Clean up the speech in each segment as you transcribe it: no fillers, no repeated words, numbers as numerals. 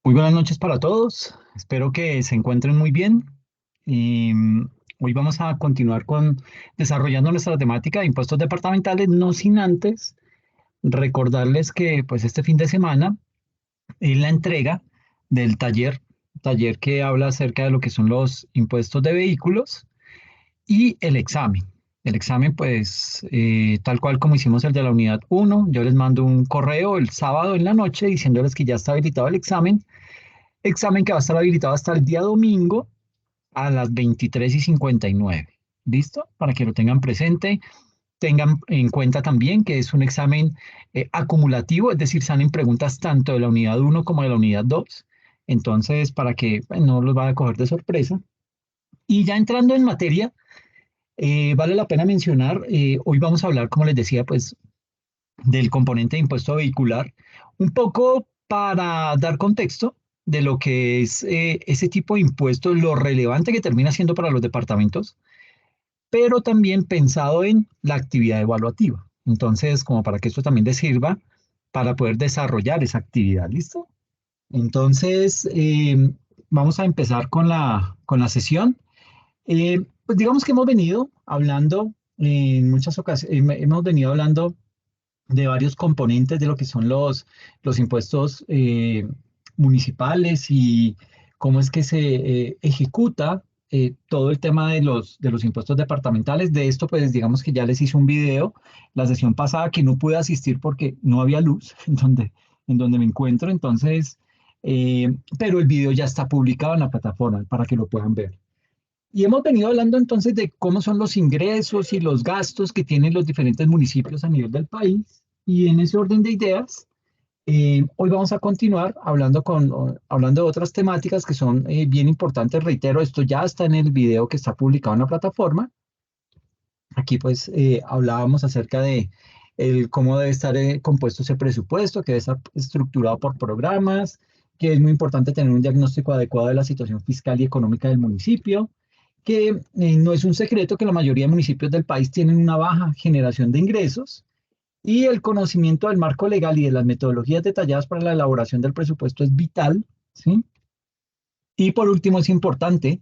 Muy buenas noches para todos. Espero que se encuentren muy bien. Y, hoy vamos a continuar con desarrollando nuestra temática de impuestos departamentales, no sin antes recordarles que pues este fin de semana es la entrega del taller que habla acerca de lo que son los impuestos de vehículos y el examen. El examen, pues, tal cual como hicimos el de la unidad uno, yo les mando un correo el sábado en la noche diciéndoles que ya está habilitado el examen que va a estar habilitado hasta el día domingo a las 23:59. ¿Listo? Para que lo tengan presente. Tengan en cuenta también que es un examen acumulativo, es decir, salen preguntas tanto de la unidad uno como de la unidad 2. Entonces, para que pues, no los vaya a coger de sorpresa. Y ya entrando en materia, vale la pena mencionar, hoy vamos a hablar, como les decía, pues del componente de impuesto vehicular, un poco para dar contexto de lo que es ese tipo de impuestos, lo relevante que termina siendo para los departamentos, pero también pensado en la actividad evaluativa. Entonces, como para que esto también les sirva para poder desarrollar esa actividad, ¿listo? Entonces, vamos a empezar con la sesión. Pues digamos que hemos venido hablando en muchas ocasiones, hemos venido hablando de varios componentes de lo que son los impuestos municipales y cómo es que se ejecuta todo el tema de los impuestos departamentales. De esto, pues digamos que ya les hice un video la sesión pasada que no pude asistir porque no había luz en donde me encuentro. Entonces, pero el video ya está publicado en la plataforma para que lo puedan ver. Y hemos venido hablando entonces de cómo son los ingresos y los gastos que tienen los diferentes municipios a nivel del país. Y en ese orden de ideas, hoy vamos a continuar hablando de otras temáticas que son bien importantes. Reitero, esto ya está en el video que está publicado en la plataforma. Aquí pues hablábamos acerca de cómo debe estar compuesto ese presupuesto, que debe estar estructurado por programas, que es muy importante tener un diagnóstico adecuado de la situación fiscal y económica del municipio, que no es un secreto que la mayoría de municipios del país tienen una baja generación de ingresos y el conocimiento del marco legal y de las metodologías detalladas para la elaboración del presupuesto es vital, ¿sí? Y por último, es importante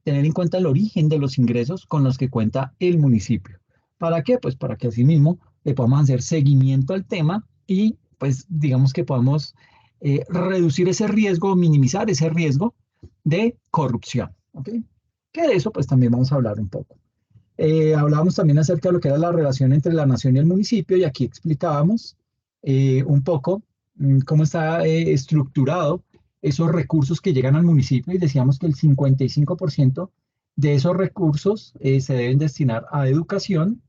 tener en cuenta el origen de los ingresos con los que cuenta el municipio. ¿Para qué? Pues para que asimismo le podamos hacer seguimiento al tema y pues digamos que podamos reducir ese riesgo, minimizar ese riesgo de corrupción. ¿Ok? Que de eso pues también vamos a hablar un poco. Hablábamos también acerca de lo que era la relación entre la nación y el municipio y aquí explicábamos un poco cómo está estructurado esos recursos que llegan al municipio y decíamos que el 55% de esos recursos se deben destinar a educación,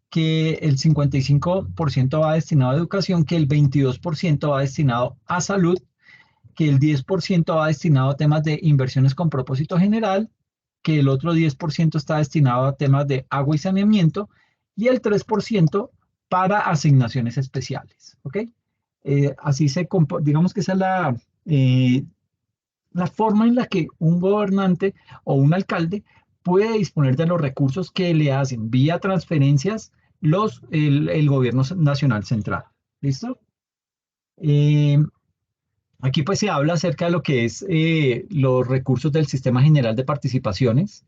que el 55% va destinado a educación, que el 22% va destinado a salud, que el 10% va destinado a temas de inversiones con propósito general, que el otro 10% está destinado a temas de agua y saneamiento y el 3% para asignaciones especiales. ¿Ok? Digamos que esa es la forma en la que un gobernante o un alcalde puede disponer de los recursos que le hacen vía transferencias el gobierno nacional central. ¿Listo? Eh, Aquí pues se habla acerca de lo que es los recursos del Sistema General de Participaciones,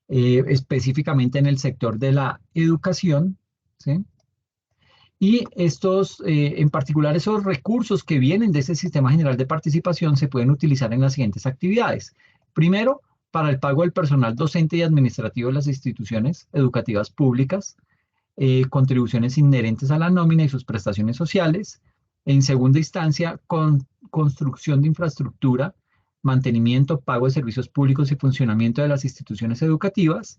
específicamente en el sector de la educación, ¿sí? Y estos, en particular, esos recursos que vienen de ese Sistema General de Participación se pueden utilizar en las siguientes actividades. Primero, para el pago del personal docente y administrativo de las instituciones educativas públicas, contribuciones inherentes a la nómina y sus prestaciones sociales. En segunda instancia, construcción de infraestructura, mantenimiento, pago de servicios públicos y funcionamiento de las instituciones educativas.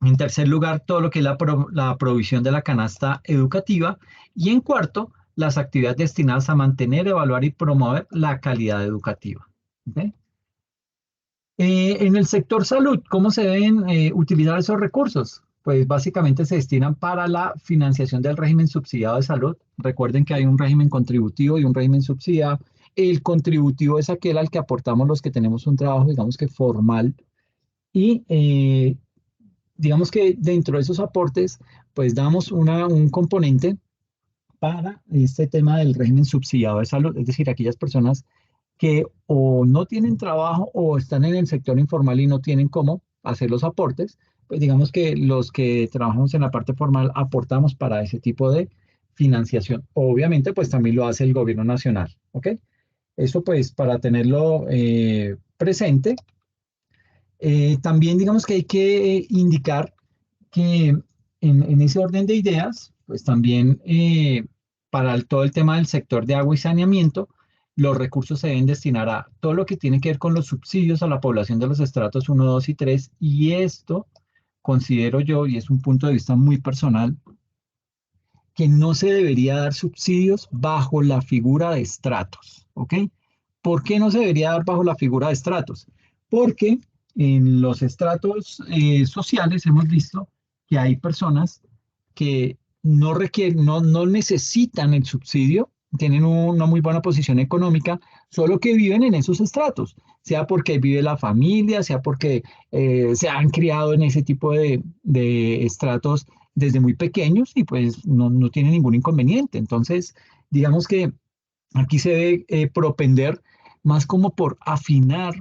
En tercer lugar, todo lo que es la provisión de la canasta educativa. Y en cuarto, las actividades destinadas a mantener, evaluar y promover la calidad educativa. ¿Okay? En el sector salud, ¿cómo se deben utilizar esos recursos? Pues básicamente se destinan para la financiación del régimen subsidiado de salud. Recuerden que hay un régimen contributivo y un régimen subsidiado. El contributivo es aquel al que aportamos los que tenemos un trabajo, digamos que formal. Y digamos que dentro de esos aportes, pues damos un componente para este tema del régimen subsidiado de salud, es decir, aquellas personas que o no tienen trabajo o están en el sector informal y no tienen cómo hacer los aportes, pues digamos que los que trabajamos en la parte formal aportamos para ese tipo de financiación. Obviamente, pues también lo hace el gobierno nacional, ¿ok? Eso pues para tenerlo presente. También digamos que hay que indicar que en ese orden de ideas, pues también para todo el tema del sector de agua y saneamiento, los recursos se deben destinar a todo lo que tiene que ver con los subsidios a la población de los estratos uno, 2 y 3. Y esto considero yo, y es un punto de vista muy personal, que no se debería dar subsidios bajo la figura de estratos, ¿ok? ¿Por qué no se debería dar bajo la figura de estratos? Porque en los estratos sociales hemos visto que hay personas que no requieren, no necesitan el subsidio, tienen una muy buena posición económica, solo que viven en esos estratos, sea porque vive la familia, sea porque se han criado en ese tipo de estratos desde muy pequeños y pues no tienen ningún inconveniente. Entonces, digamos que aquí se debe propender más como por afinar,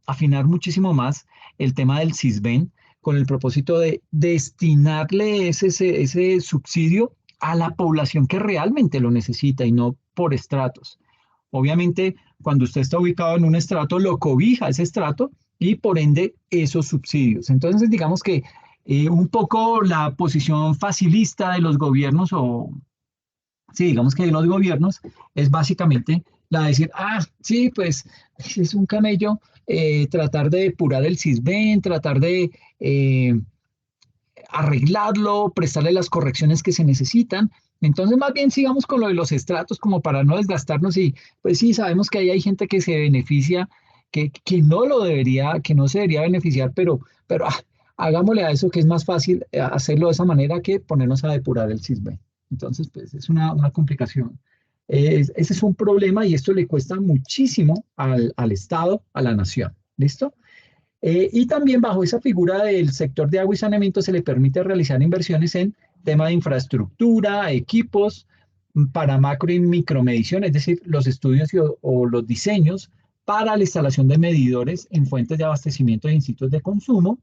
afinar muchísimo más el tema del CISBEN con el propósito de destinarle ese subsidio a la población que realmente lo necesita y no por estratos. Obviamente, cuando usted está ubicado en un estrato, lo cobija ese estrato y por ende esos subsidios. Entonces, digamos que un poco la posición facilista de los gobiernos o sí, digamos que de los gobiernos es básicamente la de decir, ah, sí, pues es un camello tratar de depurar el CISBEN, tratar de arreglarlo, prestarle las correcciones que se necesitan. Entonces, más bien sigamos con lo de los estratos como para no desgastarnos y pues sí, sabemos que ahí hay gente que se beneficia, que no lo debería, que no se debería beneficiar, pero hagámosle a eso que es más fácil hacerlo de esa manera que ponernos a depurar el CISBEN. Entonces, pues es una complicación. Ese es un problema y esto le cuesta muchísimo al Estado, a la nación. ¿Listo? Y también bajo esa figura del sector de agua y saneamiento se le permite realizar inversiones en tema de infraestructura, equipos para macro y micromedición, es decir, los estudios o los diseños para la instalación de medidores en fuentes de abastecimiento de institutos de consumo,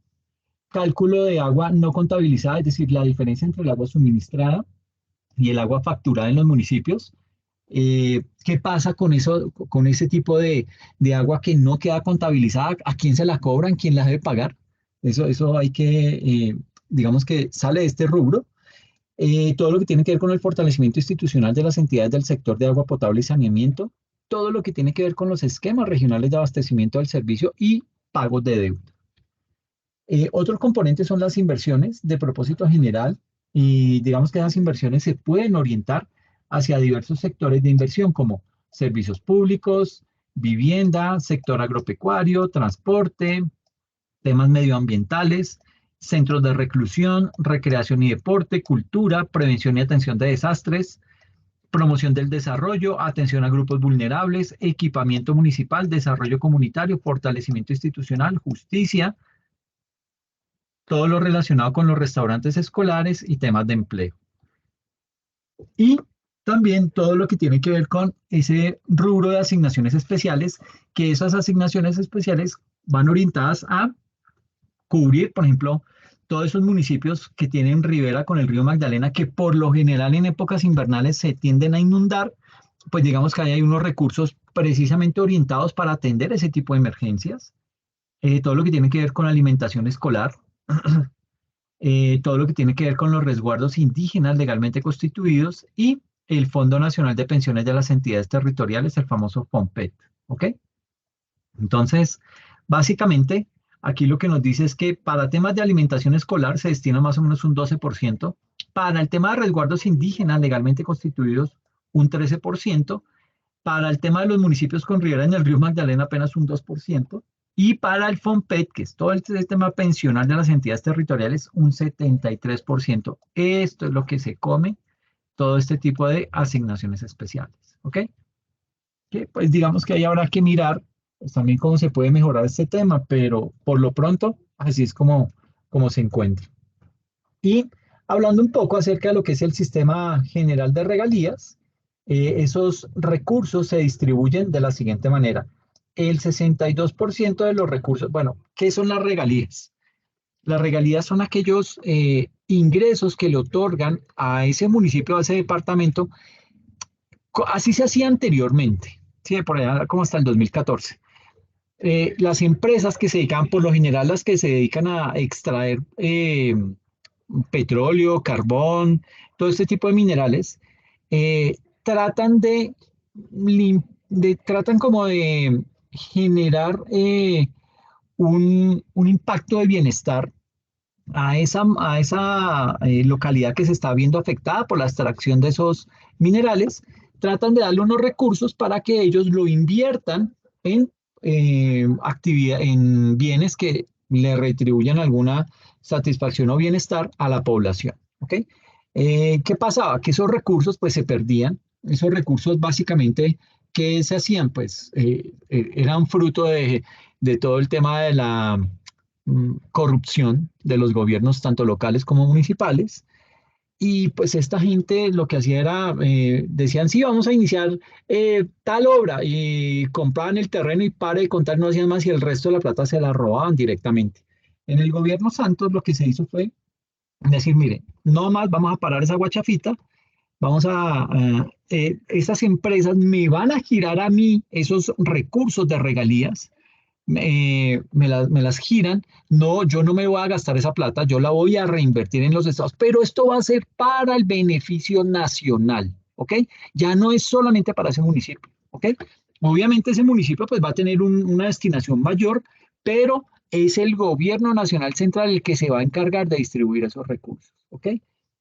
cálculo de agua no contabilizada, es decir, la diferencia entre el agua suministrada y el agua facturada en los municipios. ¿Qué pasa con eso, con ese tipo de agua que no queda contabilizada? ¿A quién se la cobran? ¿Quién la debe pagar? Eso hay que, digamos que sale de este rubro. Todo lo que tiene que ver con el fortalecimiento institucional de las entidades del sector de agua potable y saneamiento, todo lo que tiene que ver con los esquemas regionales de abastecimiento del servicio y pagos de deuda. Otros componentes son las inversiones de propósito general y digamos que esas inversiones se pueden orientar hacia diversos sectores de inversión como servicios públicos, vivienda, sector agropecuario, transporte, temas medioambientales, centros de reclusión, recreación y deporte, cultura, prevención y atención de desastres, promoción del desarrollo, atención a grupos vulnerables, equipamiento municipal, desarrollo comunitario, fortalecimiento institucional, justicia, todo lo relacionado con los restaurantes escolares y temas de empleo. Y también todo lo que tiene que ver con ese rubro de asignaciones especiales, que esas asignaciones especiales van orientadas a cubrir, por ejemplo, todos esos municipios que tienen ribera con el río Magdalena, que por lo general en épocas invernales se tienden a inundar, pues digamos que ahí hay unos recursos precisamente orientados para atender ese tipo de emergencias. Todo lo que tiene que ver con alimentación escolar, todo lo que tiene que ver con los resguardos indígenas legalmente constituidos y el Fondo Nacional de Pensiones de las Entidades Territoriales, el famoso FONPET. ¿Ok? Entonces, básicamente, aquí lo que nos dice es que para temas de alimentación escolar se destina más o menos un 12%, para el tema de resguardos indígenas legalmente constituidos un 13%, para el tema de los municipios con ribera en el río Magdalena apenas un 2%, y para el FOMPET, que es todo el tema pensional de las entidades territoriales, un 73%. Esto es lo que se come todo este tipo de asignaciones especiales. ¿Ok? Que pues digamos que ahí habrá que mirar pues, también cómo se puede mejorar este tema, pero por lo pronto así es como se encuentra. Y hablando un poco acerca de lo que es el sistema general de regalías, esos recursos se distribuyen de la siguiente manera. El 62% de los recursos, bueno, ¿qué son las regalías? Las regalías son aquellos ingresos que le otorgan a ese municipio, a ese departamento, así se hacía anteriormente, ¿sí? Por allá como hasta el 2014. Las empresas que se dedican, por lo general las que se dedican a extraer petróleo, carbón, todo este tipo de minerales, tratan tratan como de generar un impacto de bienestar a esa localidad que se está viendo afectada por la extracción de esos minerales, tratan de darle unos recursos para que ellos lo inviertan en en bienes que le retribuyan alguna satisfacción o bienestar a la población. ¿Ok? ¿Qué pasaba? Que esos recursos pues se perdían. Esos recursos básicamente, ¿qué se hacían? Pues eran fruto de todo el tema de la corrupción de los gobiernos, tanto locales como municipales. Y pues esta gente lo que hacía era, decían, sí, vamos a iniciar tal obra y compraban el terreno y para de contar, no hacían más y el resto de la plata se la robaban directamente. En el gobierno Santos lo que se hizo fue decir, mire, no más vamos a parar esa guachafita, vamos esas empresas me van a girar a mí esos recursos de regalías, me las giran, no, yo no me voy a gastar esa plata, yo la voy a reinvertir en los estados, pero esto va a ser para el beneficio nacional, ¿ok? Ya no es solamente para ese municipio, ¿ok? Obviamente ese municipio pues va a tener una destinación mayor, pero es el gobierno nacional central el que se va a encargar de distribuir esos recursos, ¿ok?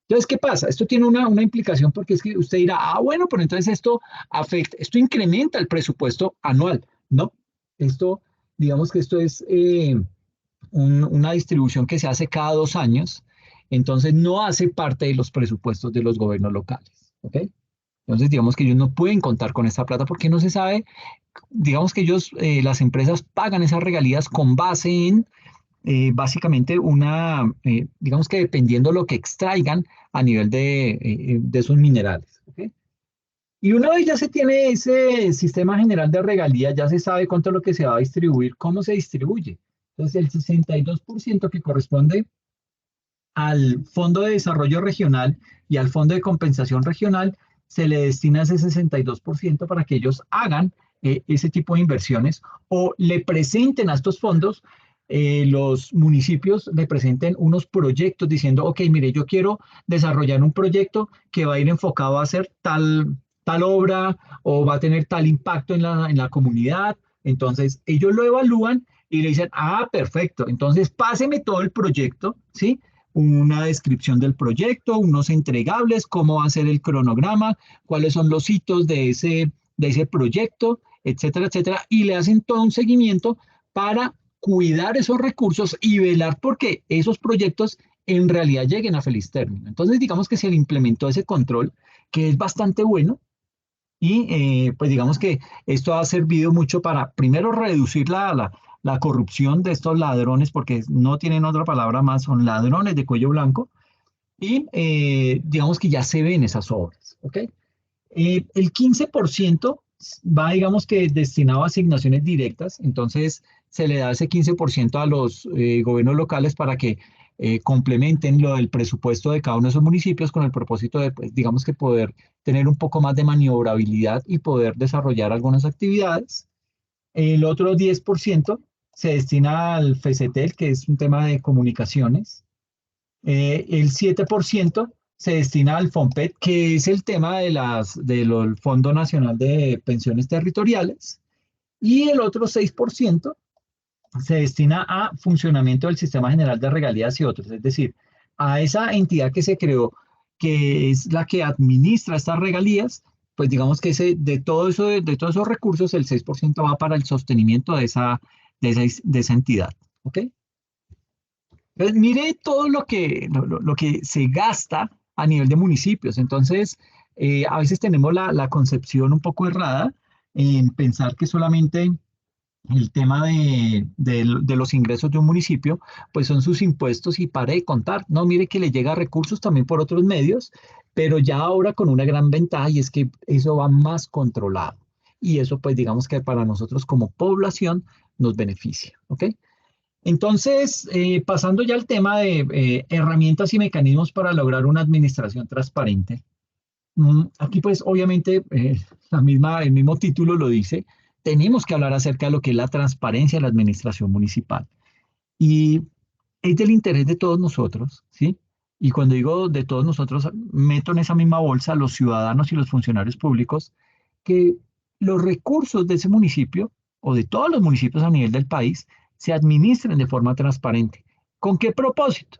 Entonces, ¿qué pasa? Esto tiene una implicación porque es que usted dirá, bueno, pero entonces esto afecta, esto incrementa el presupuesto anual, ¿no? Esto digamos que esto es una distribución que se hace cada 2 años, entonces no hace parte de los presupuestos de los gobiernos locales, ¿ok? Entonces, digamos que ellos no pueden contar con esta plata porque no se sabe, digamos que ellos, las empresas pagan esas regalías con base en básicamente digamos que dependiendo lo que extraigan a nivel de esos minerales, ¿ok? Y una vez ya se tiene ese sistema general de regalías, ya se sabe cuánto es lo que se va a distribuir, cómo se distribuye. Entonces, el 62% que corresponde al Fondo de Desarrollo Regional y al Fondo de Compensación Regional, se le destina ese 62% para que ellos hagan ese tipo de inversiones o le presenten a estos fondos, los municipios le presenten unos proyectos diciendo, ok, mire, yo quiero desarrollar un proyecto que va a ir enfocado a hacer tal obra o va a tener tal impacto en la comunidad. Entonces, ellos lo evalúan y le dicen, perfecto, entonces páseme todo el proyecto, ¿sí? Una descripción del proyecto, unos entregables, cómo va a ser el cronograma, cuáles son los hitos de ese proyecto, etcétera, etcétera, y le hacen todo un seguimiento para cuidar esos recursos y velar porque esos proyectos en realidad lleguen a feliz término. Entonces, digamos que se le implementó ese control, que es bastante bueno, y pues digamos que esto ha servido mucho para, primero, reducir la corrupción de estos ladrones, porque no tienen otra palabra más, son ladrones de cuello blanco, y digamos que ya se ven esas obras, ¿ok? El 15% va, digamos que destinado a asignaciones directas, entonces se le da ese 15% a los gobiernos locales para que complementen lo del presupuesto de cada uno de esos municipios con el propósito de, pues, digamos que poder tener un poco más de maniobrabilidad y poder desarrollar algunas actividades. El otro 10% se destina al FECETEL, que es un tema de comunicaciones. El 7% se destina al FOMPET, que es el tema del Fondo Nacional de Pensiones Territoriales, y el otro 6% se destina a funcionamiento del Sistema General de Regalías y otros, es decir, a esa entidad que se creó, que es la que administra estas regalías, pues digamos que de todos esos recursos, el 6% va para el sostenimiento de esa entidad. ¿Ok? Entonces, mire todo lo que se gasta a nivel de municipios. Entonces, a veces tenemos la concepción un poco errada en pensar que solamente el tema de los ingresos de un municipio, pues son sus impuestos y pare de contar. No, mire que le llega recursos también por otros medios, pero ya ahora con una gran ventaja y es que eso va más controlado. Y eso pues digamos que para nosotros como población nos beneficia, ¿ok? Entonces, pasando ya al tema de herramientas y mecanismos para lograr una administración transparente. Aquí pues obviamente el mismo título lo dice, tenemos que hablar acerca de lo que es la transparencia de la administración municipal. Y es del interés de todos nosotros, ¿sí? Y cuando digo de todos nosotros, meto en esa misma bolsa a los ciudadanos y los funcionarios públicos que los recursos de ese municipio o de todos los municipios a nivel del país se administren de forma transparente. ¿Con qué propósito?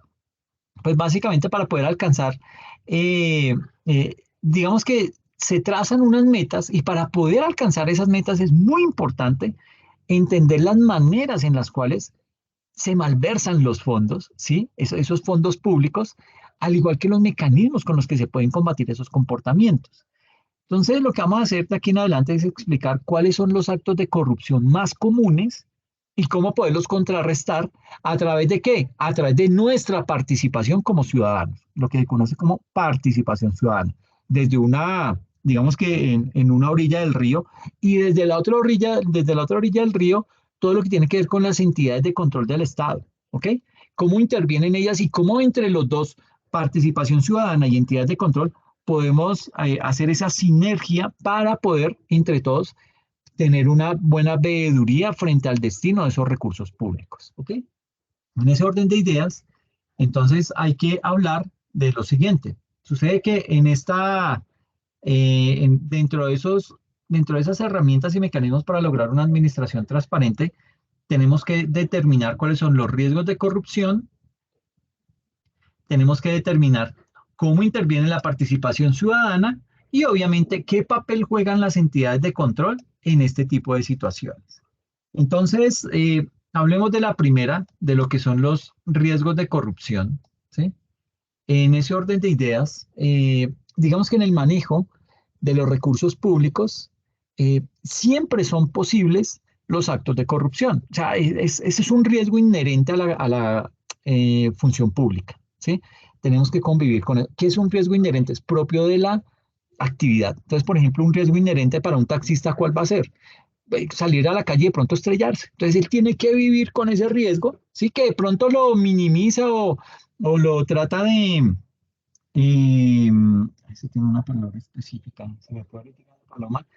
Pues básicamente para poder alcanzar, digamos que se trazan unas metas y para poder alcanzar esas metas es muy importante entender las maneras en las cuales se malversan los fondos, ¿sí? Esos fondos públicos, al igual que los mecanismos con los que se pueden combatir esos comportamientos. Entonces, lo que vamos a hacer de aquí en adelante es explicar cuáles son los actos de corrupción más comunes y cómo poderlos contrarrestar a través de qué? A través de nuestra participación como ciudadanos, lo que se conoce como participación ciudadana, desde una, digamos que en una orilla del río y desde la otra orilla del río, todo lo que tiene que ver con las entidades de control del Estado, ¿ok? Cómo intervienen ellas y cómo entre los dos, participación ciudadana y entidades de control, podemos hacer esa sinergia para poder, entre todos, tener una buena veeduría frente al destino de esos recursos públicos. ¿Ok? En ese orden de ideas, entonces hay que hablar de lo siguiente. Sucede que en esta, dentro de esas herramientas y mecanismos para lograr una administración transparente, tenemos que determinar cuáles son los riesgos de corrupción, tenemos que determinar cómo interviene la participación ciudadana y obviamente qué papel juegan las entidades de control en este tipo de situaciones. Entonces, hablemos de la primera, de lo que son los riesgos de corrupción, ¿sí? En ese orden de ideas, digamos que en el manejo de los recursos públicos, siempre son posibles los actos de corrupción. O sea, ese es un riesgo inherente a la función pública, ¿sí? Tenemos que convivir con él. ¿Qué es un riesgo inherente? Es propio de la actividad. Entonces, por ejemplo, un riesgo inherente para un taxista, ¿cuál va a ser? Salir a la calle y de pronto estrellarse. Entonces él tiene que vivir con ese riesgo, sí, que de pronto lo minimiza o lo trata de, ese tiene una palabra específica, se me puede retirar la paloma.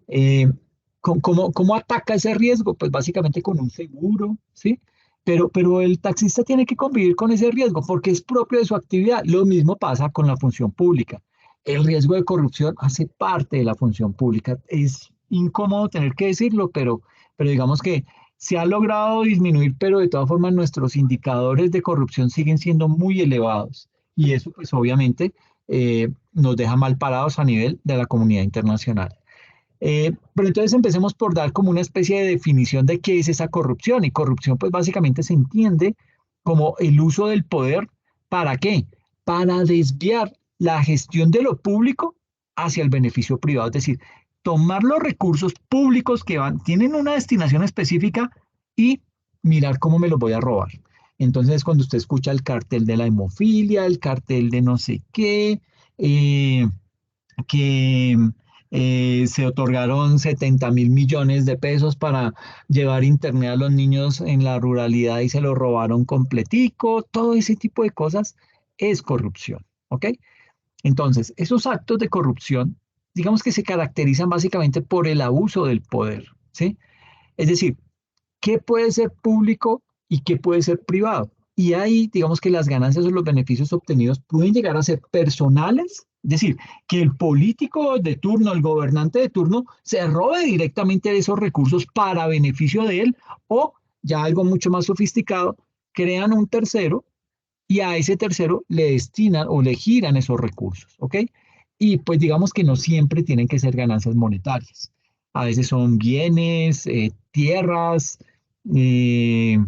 Eh, ¿Cómo ataca ese riesgo? Pues básicamente con un seguro, ¿sí? Pero el taxista tiene que convivir con ese riesgo porque es propio de su actividad. Lo mismo pasa con la función pública. El riesgo de corrupción hace parte de la función pública. Es incómodo tener que decirlo, pero digamos que se ha logrado disminuir, pero de todas formas nuestros indicadores de corrupción siguen siendo muy elevados. Y eso pues obviamente nos deja mal parados a nivel de la comunidad internacional. Pero entonces empecemos por dar como una especie de definición de qué es esa corrupción. Y corrupción pues básicamente se entiende como el uso del poder. ¿Para qué? Para desviar la gestión de lo público hacia el beneficio privado. Es decir, tomar los recursos públicos que tienen una destinación específica y mirar cómo me los voy a robar. Entonces, cuando usted escucha el cartel de la hemofilia, el cartel de no sé qué, eh, que se otorgaron 70.000 millones de pesos para llevar internet a los niños en la ruralidad y se lo robaron completico, todo ese tipo de cosas es corrupción, ¿ok? Entonces, esos actos de corrupción, digamos que se caracterizan básicamente por el abuso del poder, ¿sí? Es decir, qué puede ser público y qué puede ser privado. Y ahí, digamos que las ganancias o los beneficios obtenidos pueden llegar a ser personales, es decir, que el político de turno, el gobernante de turno, se robe directamente de esos recursos para beneficio de él, o ya algo mucho más sofisticado, crean un tercero y a ese tercero le destinan o le giran esos recursos, ¿ok? Y pues digamos que no siempre tienen que ser ganancias monetarias. A veces son bienes, tierras, eh,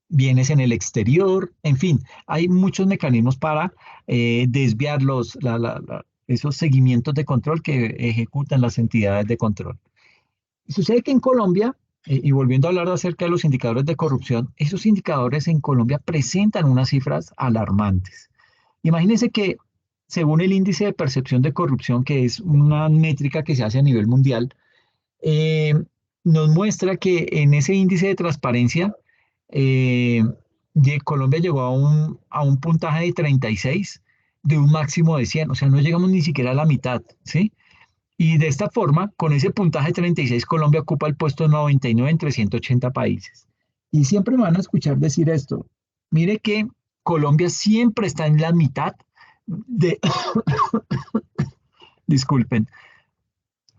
bienes en el exterior, en fin, hay muchos mecanismos para desviar esos seguimientos de control que ejecutan las entidades de control. Sucede que en Colombia Y volviendo a hablar acerca de los indicadores de corrupción, esos indicadores en Colombia presentan unas cifras alarmantes. Imagínense que según el índice de percepción de corrupción, que es una métrica que se hace a nivel mundial, eh, nos muestra que en ese índice de transparencia, eh, Colombia llegó a un puntaje de 36 de un máximo de 100, o sea, no llegamos ni siquiera a la mitad, ¿sí? Y de esta forma, con ese puntaje 36, Colombia ocupa el puesto 99 entre 180 países. Y siempre me van a escuchar decir esto. Mire que Colombia siempre está en la mitad de, disculpen,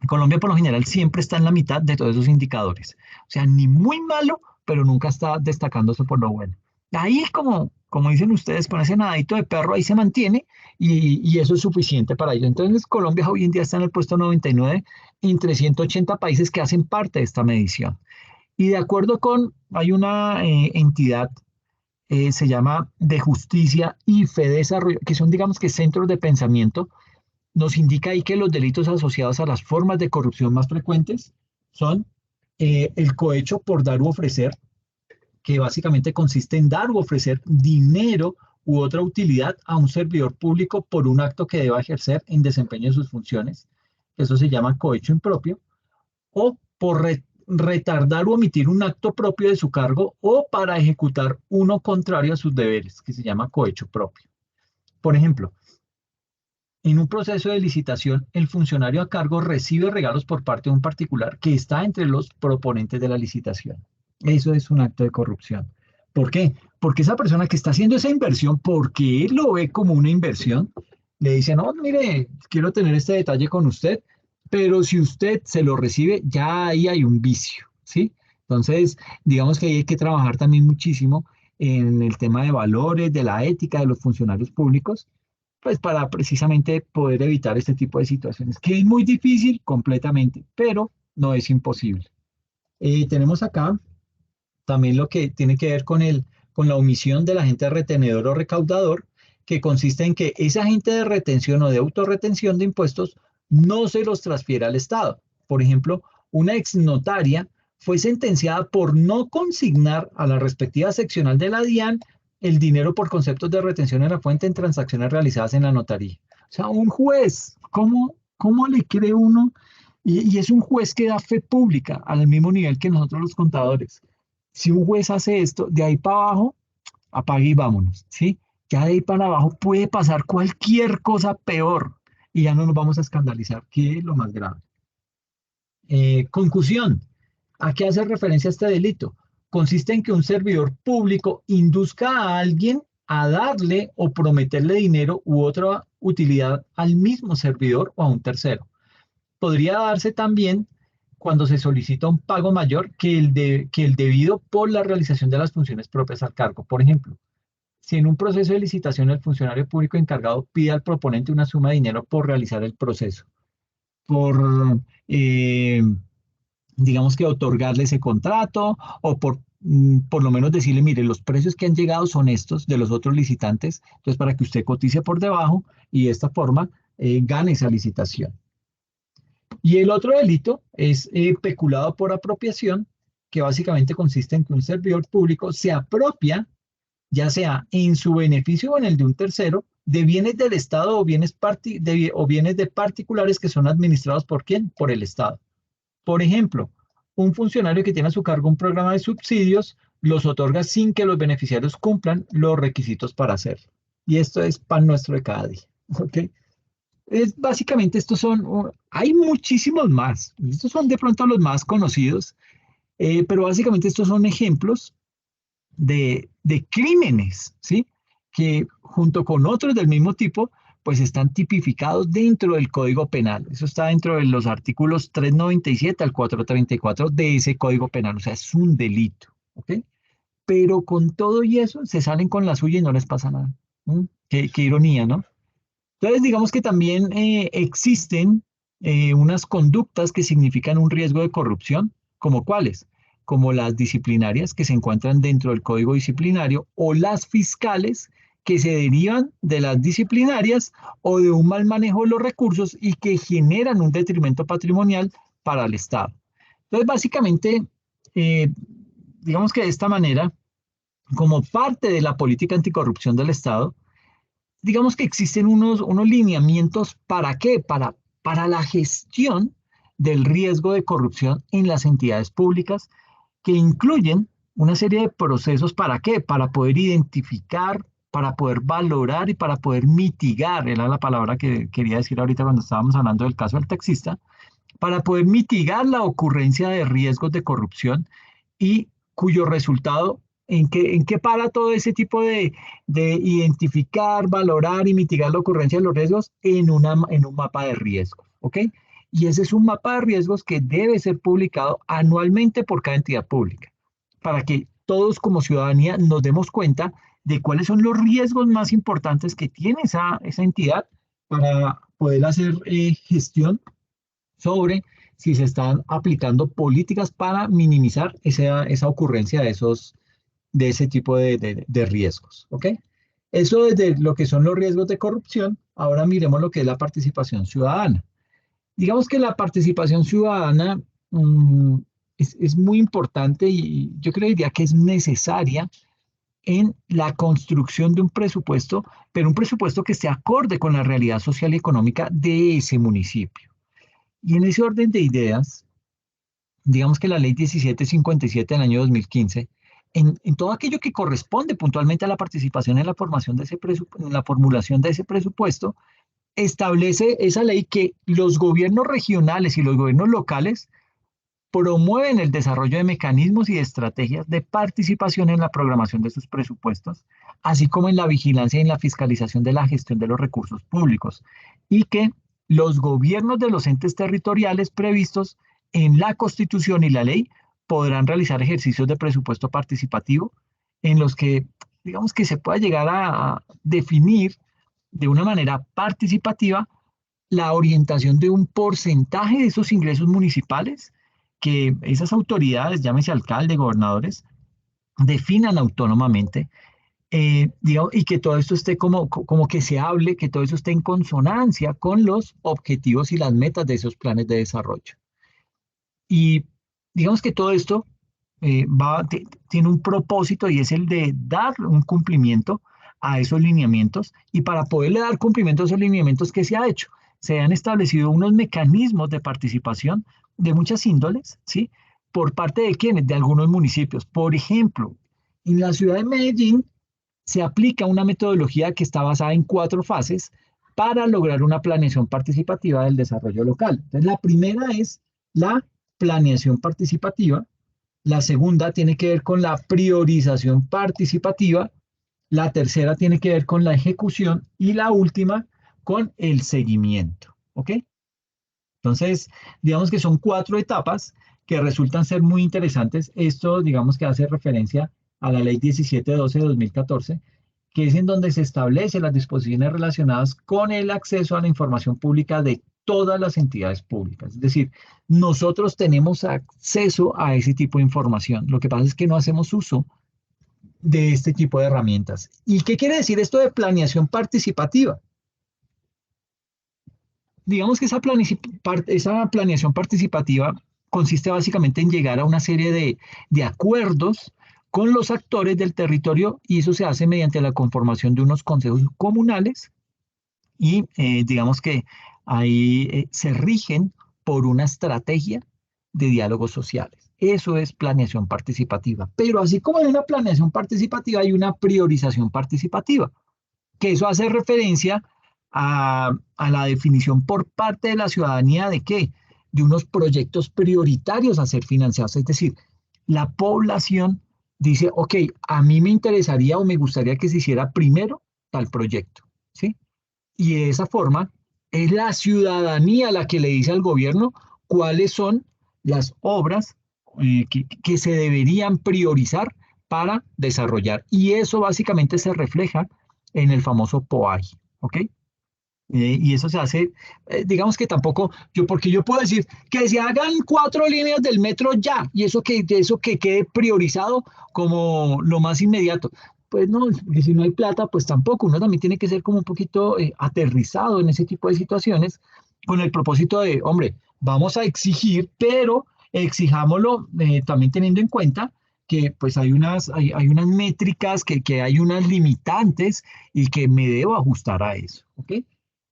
Colombia por lo general siempre está en la mitad de todos esos indicadores. O sea, ni muy malo, pero nunca está destacándose por lo bueno. Ahí, como dicen ustedes, con ese nadadito de perro, ahí se mantiene y eso es suficiente para ello. Entonces, Colombia hoy en día está en el puesto 99 entre 180 países que hacen parte de esta medición. Y de acuerdo con, hay una entidad, se llama de Justicia y Fe de Desarrollo, que son, digamos que centros de pensamiento, nos indica ahí que los delitos asociados a las formas de corrupción más frecuentes son el cohecho por dar u ofrecer, que básicamente consiste en dar u ofrecer dinero u otra utilidad a un servidor público por un acto que deba ejercer en desempeño de sus funciones. Eso se llama cohecho impropio. O por retardar o omitir un acto propio de su cargo o para ejecutar uno contrario a sus deberes, que se llama cohecho propio. Por ejemplo, en un proceso de licitación, el funcionario a cargo recibe regalos por parte de un particular que está entre los proponentes de la licitación. Eso es un acto de corrupción. ¿Por qué? Porque esa persona que está haciendo esa inversión, porque él lo ve como una inversión, le dice, no, mire, quiero tener este detalle con usted, pero si usted se lo recibe, ya ahí hay un vicio, ¿sí? Entonces, digamos que ahí hay que trabajar también muchísimo en el tema de valores, de la ética de los funcionarios públicos pues para precisamente poder evitar este tipo de situaciones, que es muy difícil completamente, pero no es imposible. Tenemos acá también lo que tiene que ver con la omisión del agente retenedor o recaudador, que consiste en que ese agente de retención o de autorretención de impuestos no se los transfiere al Estado. Por ejemplo, una exnotaria fue sentenciada por no consignar a la respectiva seccional de la DIAN el dinero por conceptos de retención en la fuente en transacciones realizadas en la notaría. O sea, un juez, ¿cómo le cree uno? Y es un juez que da fe pública al mismo nivel que nosotros los contadores. Si un juez hace esto, de ahí para abajo, apague y vámonos, ¿sí? Ya de ahí para abajo puede pasar cualquier cosa peor y ya no nos vamos a escandalizar, que es lo más grave. Concusión. ¿A qué hace referencia este delito? Consiste en que un servidor público induzca a alguien a darle o prometerle dinero u otra utilidad al mismo servidor o a un tercero. Podría darse también cuando se solicita un pago mayor que el debido por la realización de las funciones propias al cargo. Por ejemplo, si en un proceso de licitación el funcionario público encargado pide al proponente una suma de dinero por realizar el proceso, por, eh, digamos que otorgarle ese contrato o por lo menos decirle, mire, los precios que han llegado son estos de los otros licitantes, entonces para que usted cotice por debajo y de esta forma gane esa licitación. Y el otro delito es peculado por apropiación, que básicamente consiste en que un servidor público se apropia, ya sea en su beneficio o en el de un tercero, de bienes del Estado o bienes de particulares que son administrados por quién? Por el Estado. Por ejemplo, un funcionario que tiene a su cargo un programa de subsidios los otorga sin que los beneficiarios cumplan los requisitos para hacerlo. Y esto es pan nuestro de cada día. ¿Ok? Básicamente estos son, hay muchísimos más, estos son de pronto los más conocidos, pero básicamente estos son ejemplos de crímenes, ¿sí? Que junto con otros del mismo tipo, pues están tipificados dentro del Código Penal. Eso está dentro de los artículos 397 al 434 de ese Código Penal, o sea, es un delito, ¿ok? Pero con todo y eso se salen con la suya y no les pasa nada. ¿Mm? Qué ironía, ¿no? Entonces, digamos que también existen unas conductas que significan un riesgo de corrupción, como cuáles, como las disciplinarias que se encuentran dentro del código disciplinario o las fiscales que se derivan de las disciplinarias o de un mal manejo de los recursos y que generan un detrimento patrimonial para el Estado. Entonces, básicamente, eh, digamos que de esta manera, como parte de la política anticorrupción del Estado, digamos que existen unos lineamientos ¿para qué? Para la gestión del riesgo de corrupción en las entidades públicas que incluyen una serie de procesos ¿para qué? Para poder identificar, para poder valorar y para poder mitigar, era la palabra que quería decir ahorita cuando estábamos hablando del caso del taxista, para poder mitigar la ocurrencia de riesgos de corrupción y cuyo resultado, en qué para todo ese tipo de identificar, valorar y mitigar la ocurrencia de los riesgos en un mapa de riesgos, ¿ok? Y ese es un mapa de riesgos que debe ser publicado anualmente por cada entidad pública, para que todos como ciudadanía nos demos cuenta de cuáles son los riesgos más importantes que tiene esa entidad para poder hacer gestión sobre si se están aplicando políticas para minimizar esa ocurrencia de ese tipo de riesgos. ¿Ok? Eso desde lo que son los riesgos de corrupción. Ahora miremos lo que es la participación ciudadana. Digamos que la participación ciudadana es muy importante y yo creería que es necesaria en la construcción de un presupuesto, pero un presupuesto que esté acorde con la realidad social y económica de ese municipio. Y en ese orden de ideas, digamos que la ley 1757 del año 2015, en todo aquello que corresponde puntualmente a la participación en la formación de en la formulación de ese presupuesto, establece esa ley que los gobiernos regionales y los gobiernos locales promueven el desarrollo de mecanismos y de estrategias de participación en la programación de sus presupuestos, así como en la vigilancia y en la fiscalización de la gestión de los recursos públicos, y que los gobiernos de los entes territoriales previstos en la Constitución y la ley podrán realizar ejercicios de presupuesto participativo en los que, digamos que se pueda llegar a definir de una manera participativa la orientación de un porcentaje de esos ingresos municipales que esas autoridades, llámese alcalde, gobernadores, definan autónomamente, digamos, y que todo esto esté como que se hable, que todo eso esté en consonancia con los objetivos y las metas de esos planes de desarrollo. Y digamos que todo esto tiene un propósito y es el de dar un cumplimiento a esos lineamientos y para poderle dar cumplimiento a esos lineamientos, ¿qué se ha hecho? Se han establecido unos mecanismos de participación de muchas índoles, ¿sí? ¿Por parte de quiénes? De algunos municipios. Por ejemplo, en la ciudad de Medellín se aplica una metodología que está basada en 4 fases para lograr una planeación participativa del desarrollo local. Entonces, la primera es la planeación participativa, la segunda tiene que ver con la priorización participativa, la tercera tiene que ver con la ejecución y la última con el seguimiento. ¿Ok? Entonces, digamos que son 4 etapas que resultan ser muy interesantes. Esto, digamos que hace referencia a la ley 1712 de 2014, que es en donde se establecen las disposiciones relacionadas con el acceso a la información pública de todas las entidades públicas. Es decir, nosotros tenemos acceso a ese tipo de información. Lo que pasa es que no hacemos uso de este tipo de herramientas. ¿Y qué quiere decir esto de planeación participativa? Digamos que esa planeación participativa consiste básicamente en llegar a una serie de acuerdos con los actores del territorio y eso se hace mediante la conformación de unos consejos comunales y digamos que ahí se rigen por una estrategia de diálogos sociales. Eso es planeación participativa. Pero así como en una planeación participativa hay una priorización participativa, que eso hace referencia a la definición por parte de la ciudadanía de qué, de unos proyectos prioritarios a ser financiados. Es decir, la población dice, ok, a mí me interesaría o me gustaría que se hiciera primero tal proyecto, ¿sí? Y de esa forma es la ciudadanía la que le dice al gobierno cuáles son las obras que se deberían priorizar para desarrollar. Y eso básicamente se refleja en el famoso POAI, ¿ok? Y eso se hace, digamos que tampoco, porque yo puedo decir que se hagan 4 líneas del metro ya, y eso que quede priorizado como lo más inmediato. Pues no, porque si no hay plata, pues tampoco. Uno también tiene que ser como un poquito aterrizado en ese tipo de situaciones, con el propósito de, hombre, vamos a exigir, pero exijámoslo también teniendo en cuenta que pues hay unas métricas, que hay unas limitantes y que me debo ajustar a eso, ¿ok?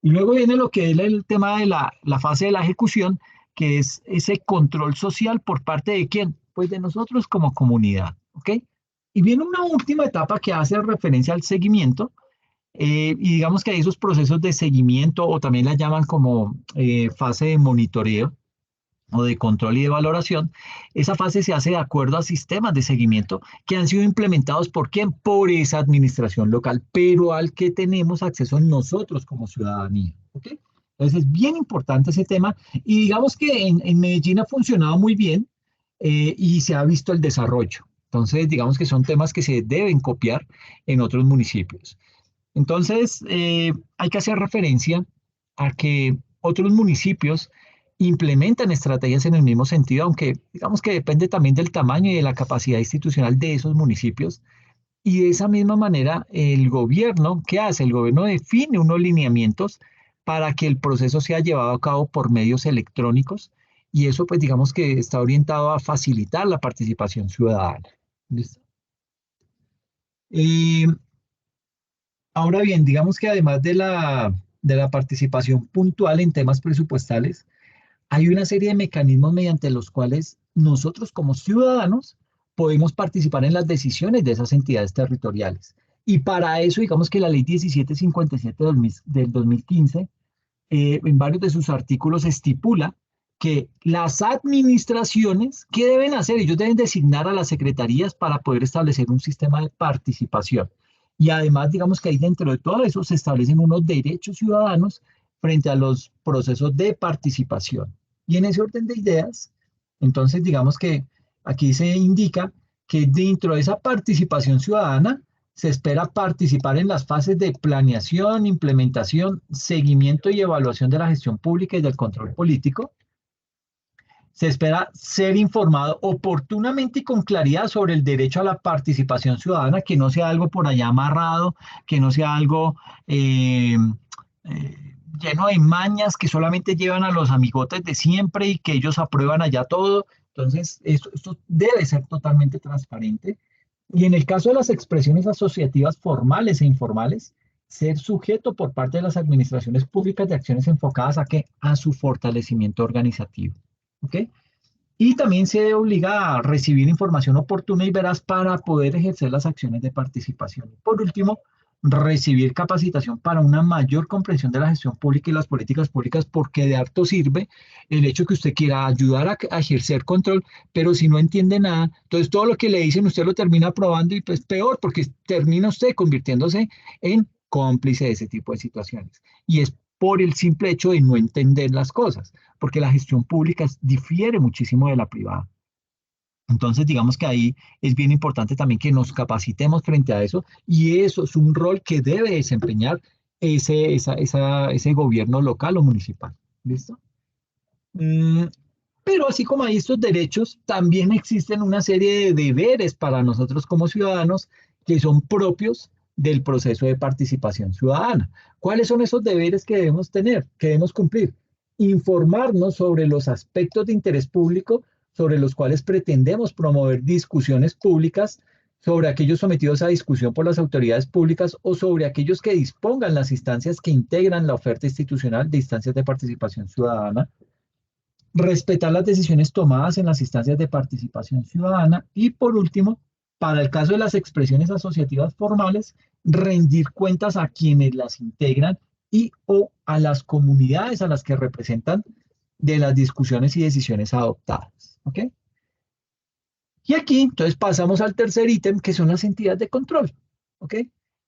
Y luego viene lo que es el tema de la fase de la ejecución, que es ese control social por parte de quién, pues de nosotros como comunidad, ¿ok? Y viene una última etapa que hace referencia al seguimiento, y digamos que hay esos procesos de seguimiento o también la llaman como fase de monitoreo o de control y de valoración. Esa fase se hace de acuerdo a sistemas de seguimiento que han sido implementados por quién, por esa administración local, pero al que tenemos acceso nosotros como ciudadanía, ¿ok? Entonces es bien importante ese tema y digamos que en Medellín ha funcionado muy bien, y se ha visto el desarrollo. Entonces, digamos que son temas que se deben copiar en otros municipios. Entonces, hay que hacer referencia a que otros municipios implementan estrategias en el mismo sentido, aunque digamos que depende también del tamaño y de la capacidad institucional de esos municipios. Y de esa misma manera, el gobierno, ¿qué hace? El gobierno define unos lineamientos para que el proceso sea llevado a cabo por medios electrónicos y eso pues digamos que está orientado a facilitar la participación ciudadana. ¿Listo? Eh, Ahora bien, digamos que además de la participación puntual en temas presupuestales, hay una serie de mecanismos mediante los cuales nosotros como ciudadanos podemos participar en las decisiones de esas entidades territoriales. Y para eso, digamos que la ley 1757 del 2015, en varios de sus artículos estipula que las administraciones, ¿qué deben hacer? Ellos deben designar a las secretarías para poder establecer un sistema de participación. Y además, digamos que ahí dentro de todo eso se establecen unos derechos ciudadanos frente a los procesos de participación. Y en ese orden de ideas, entonces digamos que aquí se indica que dentro de esa participación ciudadana se espera participar en las fases de planeación, implementación, seguimiento y evaluación de la gestión pública y del control político. Se espera ser informado oportunamente y con claridad sobre el derecho a la participación ciudadana, que no sea algo por allá amarrado, que no sea algo lleno de mañas que solamente llevan a los amigotes de siempre y que ellos aprueban allá todo. Entonces, esto debe ser totalmente transparente. Y en el caso de las expresiones asociativas formales e informales, ser sujeto por parte de las administraciones públicas de acciones enfocadas a qué? A su fortalecimiento organizativo. ¿Ok? Y también se obliga a recibir información oportuna y veraz para poder ejercer las acciones de participación. Y por último, recibir capacitación para una mayor comprensión de la gestión pública y las políticas públicas, porque de harto sirve el hecho que usted quiera ayudar a ejercer control, pero si no entiende nada, entonces todo lo que le dicen usted lo termina aprobando y pues peor, porque termina usted convirtiéndose en cómplice de ese tipo de situaciones. Y es por el simple hecho de no entender las cosas, porque la gestión pública difiere muchísimo de la privada. Entonces, digamos que ahí es bien importante también que nos capacitemos frente a eso y eso es un rol que debe desempeñar ese gobierno local o municipal. ¿Listo? Mm, pero así como hay estos derechos, también existen una serie de deberes para nosotros como ciudadanos que son propios del proceso de participación ciudadana. ¿Cuáles son esos deberes que debemos tener, que debemos cumplir? Informarnos sobre los aspectos de interés público sobre los cuales pretendemos promover discusiones públicas, sobre aquellos sometidos a discusión por las autoridades públicas o sobre aquellos que dispongan las instancias que integran la oferta institucional de instancias de participación ciudadana, respetar las decisiones tomadas en las instancias de participación ciudadana y, por último, para el caso de las expresiones asociativas formales, rendir cuentas a quienes las integran y o a las comunidades a las que representan de las discusiones y decisiones adoptadas. ¿Ok? Y aquí, entonces, pasamos al tercer ítem, que son las entidades de control. ¿Ok?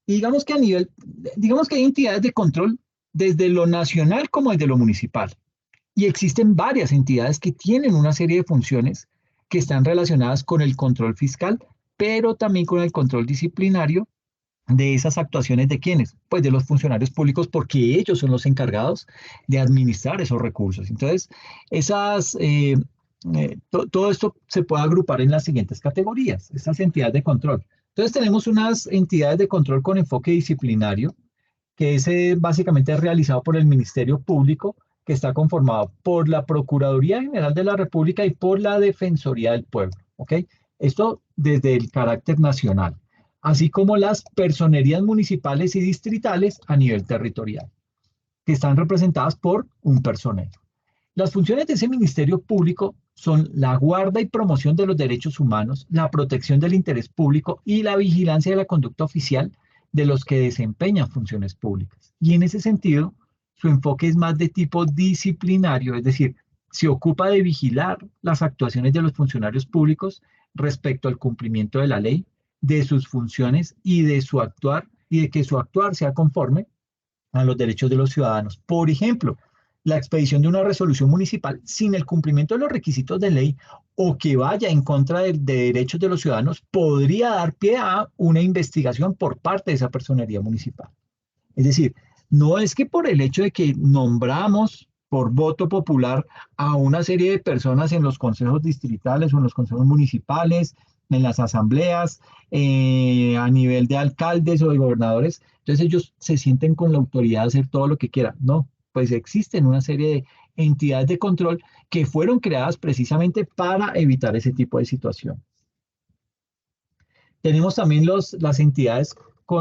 Y digamos que digamos que hay entidades de control desde lo nacional como desde lo municipal. Y existen varias entidades que tienen una serie de funciones que están relacionadas con el control fiscal, pero también con el control disciplinario de esas actuaciones de quiénes, pues de los funcionarios públicos, porque ellos son los encargados de administrar esos recursos. Entonces, todo esto se puede agrupar en las siguientes categorías, estas entidades de control. Entonces, tenemos unas entidades de control con enfoque disciplinario, que es básicamente realizado por el Ministerio Público que está conformado por la Procuraduría General de la República y por la Defensoría del Pueblo, ¿ok? Esto desde el carácter nacional, así como las personerías municipales y distritales a nivel territorial, que están representadas por un personero. Las funciones de ese Ministerio Público son la guarda y promoción de los derechos humanos, la protección del interés público y la vigilancia de la conducta oficial de los que desempeñan funciones públicas. Y en ese sentido, su enfoque es más de tipo disciplinario, es decir, se ocupa de vigilar las actuaciones de los funcionarios públicos respecto al cumplimiento de la ley, de sus funciones y de su actuar y de que su actuar sea conforme a los derechos de los ciudadanos. Por ejemplo, la expedición de una resolución municipal sin el cumplimiento de los requisitos de ley o que vaya en contra de derechos de los ciudadanos podría dar pie a una investigación por parte de esa personería municipal. Es decir, no es que por el hecho de que nombramos por voto popular a una serie de personas en los consejos distritales o en los consejos municipales, en las asambleas, a nivel de alcaldes o de gobernadores, entonces ellos se sienten con la autoridad de hacer todo lo que quieran. No, pues existen una serie de entidades de control que fueron creadas precisamente para evitar ese tipo de situación. Tenemos también las entidades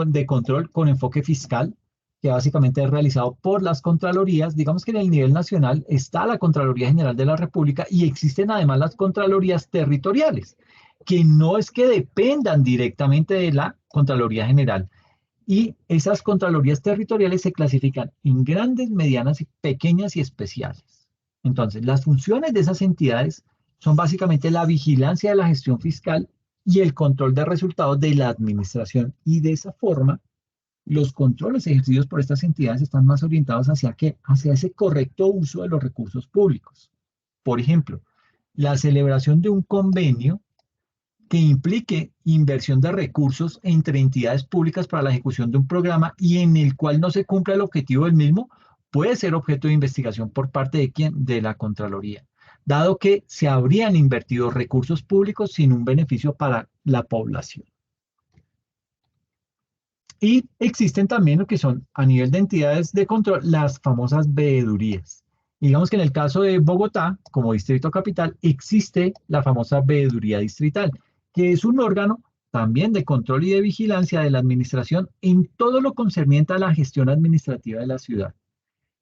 de control con enfoque fiscal, que básicamente es realizado por las Contralorías. Digamos que en el nivel nacional está la Contraloría General de la República y existen además las Contralorías territoriales, que no es que dependan directamente de la Contraloría General. Y esas Contralorías territoriales se clasifican en grandes, medianas, pequeñas y especiales. Entonces, las funciones de esas entidades son básicamente la vigilancia de la gestión fiscal y el control de resultados de la administración. Y de esa forma, los controles ejercidos por estas entidades están más orientados hacia qué, hacia ese correcto uso de los recursos públicos. Por ejemplo, la celebración de un convenio que implique inversión de recursos entre entidades públicas para la ejecución de un programa y en el cual no se cumpla el objetivo del mismo, puede ser objeto de investigación por parte de quién, de la Contraloría, dado que se habrían invertido recursos públicos sin un beneficio para la población. Y existen también lo que son a nivel de entidades de control, las famosas veedurías. Digamos que en el caso de Bogotá, como distrito capital, existe la famosa veeduría distrital, que es un órgano también de control y de vigilancia de la administración en todo lo concerniente a la gestión administrativa de la ciudad.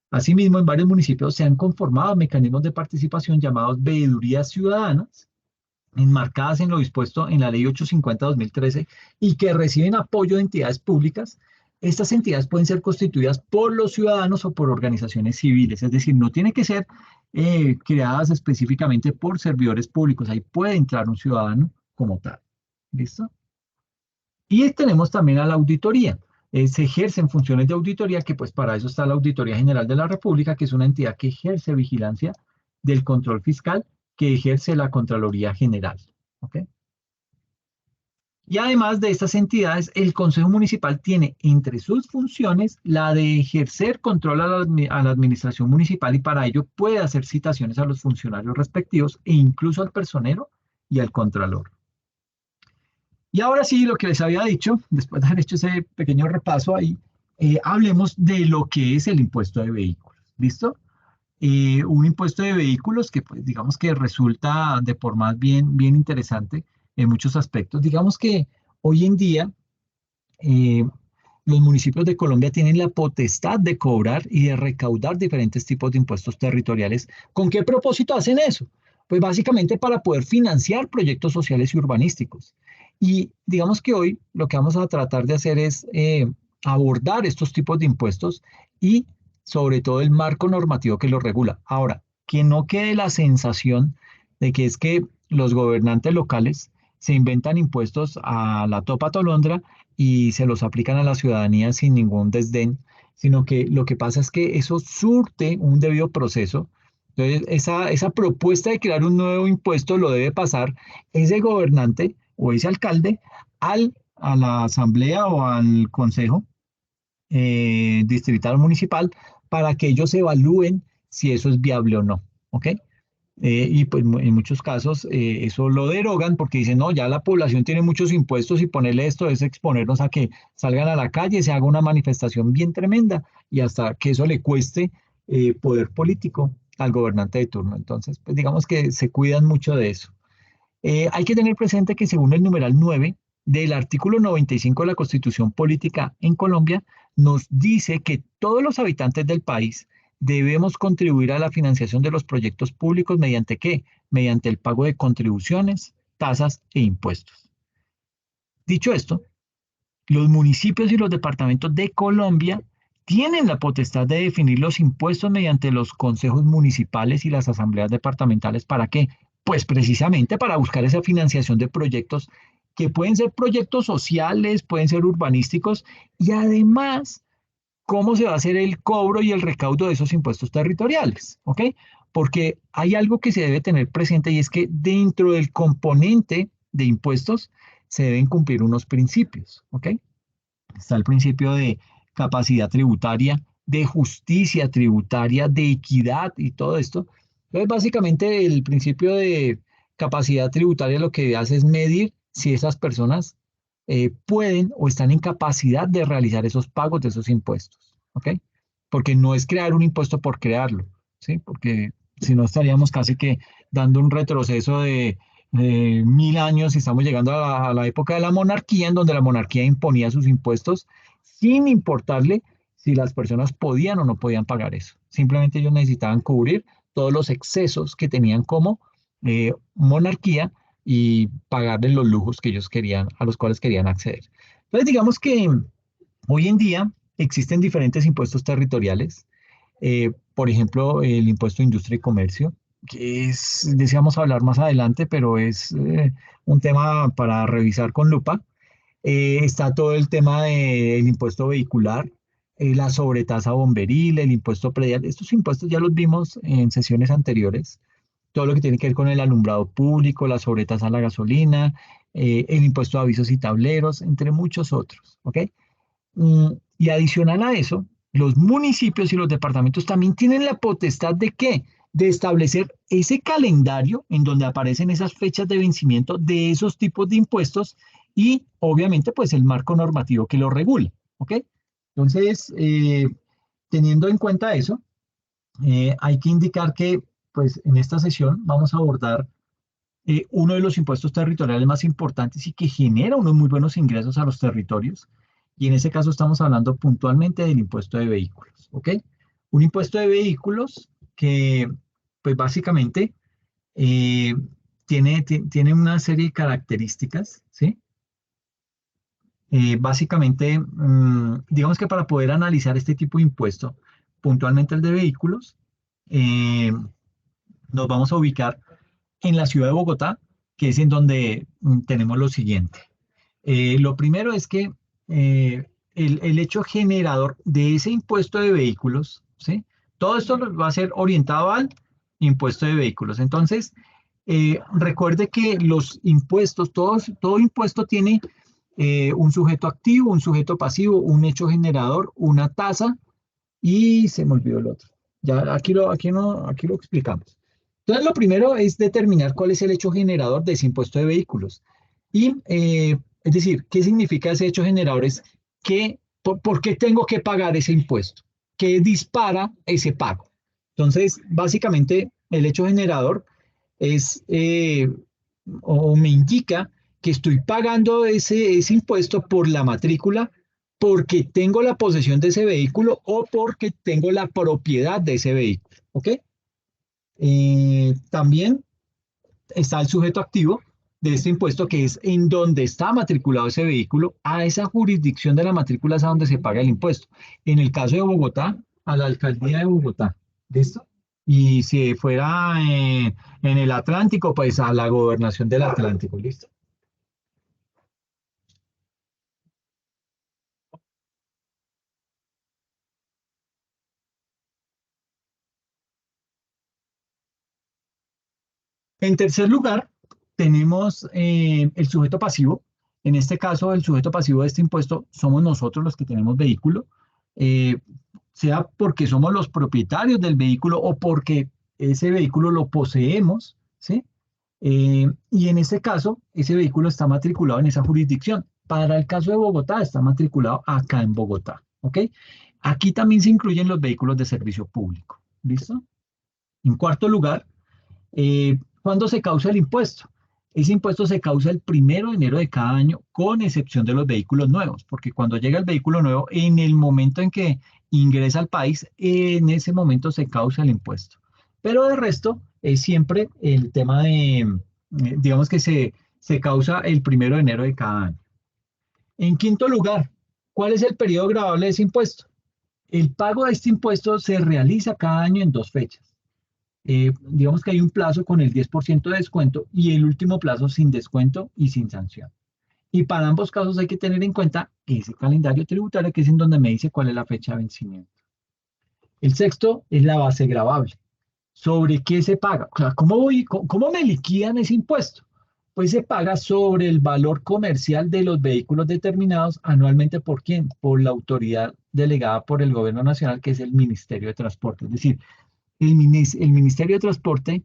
Asimismo, en varios municipios se han conformado mecanismos de participación llamados veedurías ciudadanas, enmarcadas en lo dispuesto en la Ley 850-2013 y que reciben apoyo de entidades públicas. Estas entidades pueden ser constituidas por los ciudadanos o por organizaciones civiles, es decir, no tiene que ser creadas específicamente por servidores públicos, ahí puede entrar un ciudadano como tal. ¿Listo? Y tenemos también a la auditoría. Se ejercen funciones de auditoría, que pues para eso está la Auditoría General de la República, que es una entidad que ejerce vigilancia del control fiscal que ejerce la Contraloría General. ¿Ok? Y además de estas entidades, el Consejo Municipal tiene entre sus funciones la de ejercer control a la administración municipal y para ello puede hacer citaciones a los funcionarios respectivos e incluso al personero y al contralor. Y ahora sí, lo que les había dicho, después de haber hecho ese pequeño repaso ahí, hablemos de lo que es el impuesto de vehículos. ¿Listo? Un impuesto de vehículos que pues digamos que resulta de por más bien interesante en muchos aspectos. Digamos que hoy en día eh, los municipios de Colombia tienen la potestad de cobrar y de recaudar diferentes tipos de impuestos territoriales. ¿Con qué propósito hacen eso? Pues básicamente para poder financiar proyectos sociales y urbanísticos. Y digamos que hoy lo que vamos a tratar de hacer es abordar estos tipos de impuestos y sobre todo el marco normativo que los regula. Ahora, que no quede la sensación de que es que los gobernantes locales se inventan impuestos a la topa tolondra y se los aplican a la ciudadanía sin ningún desdén, sino que lo que pasa es que eso surte un debido proceso. Entonces, esa propuesta de crear un nuevo impuesto lo debe pasar ese gobernante o ese alcalde a la asamblea o al consejo distrital o municipal para que ellos evalúen si eso es viable o no. ¿Ok? Y pues en muchos casos eso lo derogan porque dicen, no, ya la población tiene muchos impuestos y ponerle esto es exponernos a que salgan a la calle, se haga una manifestación bien tremenda y hasta que eso le cueste poder político al gobernante de turno. Entonces, pues digamos que se cuidan mucho de eso. Hay que tener presente que según el numeral 9 del artículo 95 de la Constitución Política en Colombia, nos dice que todos los habitantes del país debemos contribuir a la financiación de los proyectos públicos mediante ¿qué? Mediante el pago de contribuciones, tasas e impuestos. Dicho esto, los municipios y los departamentos de Colombia tienen la potestad de definir los impuestos mediante los consejos municipales y las asambleas departamentales. ¿Para qué? Pues precisamente para buscar esa financiación de proyectos que pueden ser proyectos sociales, pueden ser urbanísticos y además cómo se va a hacer el cobro y el recaudo de esos impuestos territoriales, ¿ok? Porque hay algo que se debe tener presente y es que dentro del componente de impuestos se deben cumplir unos principios, ¿ok? Está el principio de capacidad tributaria, de justicia tributaria, de equidad y todo esto. Entonces, básicamente el principio de capacidad tributaria lo que hace es medir si esas personas pueden o están en capacidad de realizar esos pagos de esos impuestos, ¿ok? Porque no es crear un impuesto por crearlo, ¿sí? Porque si no estaríamos casi que dando un retroceso de 1000 años y estamos llegando a la época de la monarquía, en donde la monarquía imponía sus impuestos sin importarle si las personas podían o no podían pagar eso. Simplemente ellos necesitaban cubrir todos los excesos que tenían como monarquía y pagarles los lujos que ellos querían, a los cuales querían acceder. Entonces, digamos que hoy en día existen diferentes impuestos territoriales. Por ejemplo, el impuesto de industria y comercio, que es, deseamos hablar más adelante, pero es un tema para revisar con lupa. Está todo el tema del impuesto vehicular, la sobretasa bomberil, el impuesto predial. Estos impuestos ya los vimos en sesiones anteriores. Todo lo que tiene que ver con el alumbrado público, la sobretasa a la gasolina, el impuesto de avisos y tableros, entre muchos otros. ¿Ok? Y adicional a eso, los municipios y los departamentos también tienen la potestad de ¿qué? De establecer ese calendario en donde aparecen esas fechas de vencimiento de esos tipos de impuestos y obviamente pues el marco normativo que lo regula, ¿ok? Entonces, teniendo en cuenta eso, hay que indicar que pues en esta sesión vamos a abordar uno de los impuestos territoriales más importantes y que genera unos muy buenos ingresos a los territorios. Y en ese caso estamos hablando puntualmente del impuesto de vehículos, ¿ok? Un impuesto de vehículos que, pues básicamente, eh, tiene una serie de características, ¿sí? Básicamente, digamos que para poder analizar este tipo de impuesto, puntualmente el de vehículos, eh, nos vamos a ubicar en la ciudad de Bogotá, que es en donde tenemos lo siguiente. Lo primero es que el hecho generador de ese impuesto de vehículos, ¿sí? Todo esto va a ser orientado al impuesto de vehículos. Entonces, recuerde que los impuestos, todo impuesto tiene un sujeto activo, un sujeto pasivo, un hecho generador, una tasa y se me olvidó el otro. Ya aquí lo explicamos. Entonces, lo primero es determinar cuál es el hecho generador de ese impuesto de vehículos. Y, es decir, ¿qué significa ese hecho generador? Es que, ¿por qué tengo que pagar ese impuesto? ¿Qué dispara ese pago? Entonces, básicamente, el hecho generador es, o me indica que estoy pagando ese impuesto por la matrícula porque tengo la posesión de ese vehículo o porque tengo la propiedad de ese vehículo. ¿Ok? También está el sujeto activo de este impuesto, que es en donde está matriculado ese vehículo, a esa jurisdicción de la matrícula es a donde se paga el impuesto. En el caso de Bogotá, a la alcaldía de Bogotá. ¿Listo? Y si fuera en el Atlántico, pues a la gobernación del Atlántico. ¿Listo? En tercer lugar, tenemos el sujeto pasivo. En este caso, el sujeto pasivo de este impuesto somos nosotros los que tenemos vehículo, eh, sea porque somos los propietarios del vehículo o porque ese vehículo lo poseemos, ¿sí? Y en este caso, ese vehículo está matriculado en esa jurisdicción. Para el caso de Bogotá, está matriculado acá en Bogotá, ¿ok? Aquí también se incluyen los vehículos de servicio público. ¿Listo? En cuarto lugar, ¿cuándo se causa el impuesto? Ese impuesto se causa el 1 de enero de cada año, con excepción de los vehículos nuevos, porque cuando llega el vehículo nuevo, en el momento en que ingresa al país, en ese momento se causa el impuesto. Pero de resto, es siempre el tema de, digamos que se causa el 1 de enero de cada año. En quinto lugar, ¿cuál es el periodo gravable de ese impuesto? El pago de este impuesto se realiza cada año en dos fechas. Digamos que hay un plazo con el 10% de descuento y el último plazo sin descuento y sin sanción. Y para ambos casos hay que tener en cuenta ese calendario tributario que es en donde me dice cuál es la fecha de vencimiento. El sexto es la base gravable. ¿Sobre qué se paga? O sea, ¿cómo me liquidan ese impuesto? Pues se paga sobre el valor comercial de los vehículos determinados anualmente por quién, por la autoridad delegada por el gobierno nacional, que es el Ministerio de Transporte. Es decir, el Ministerio de Transporte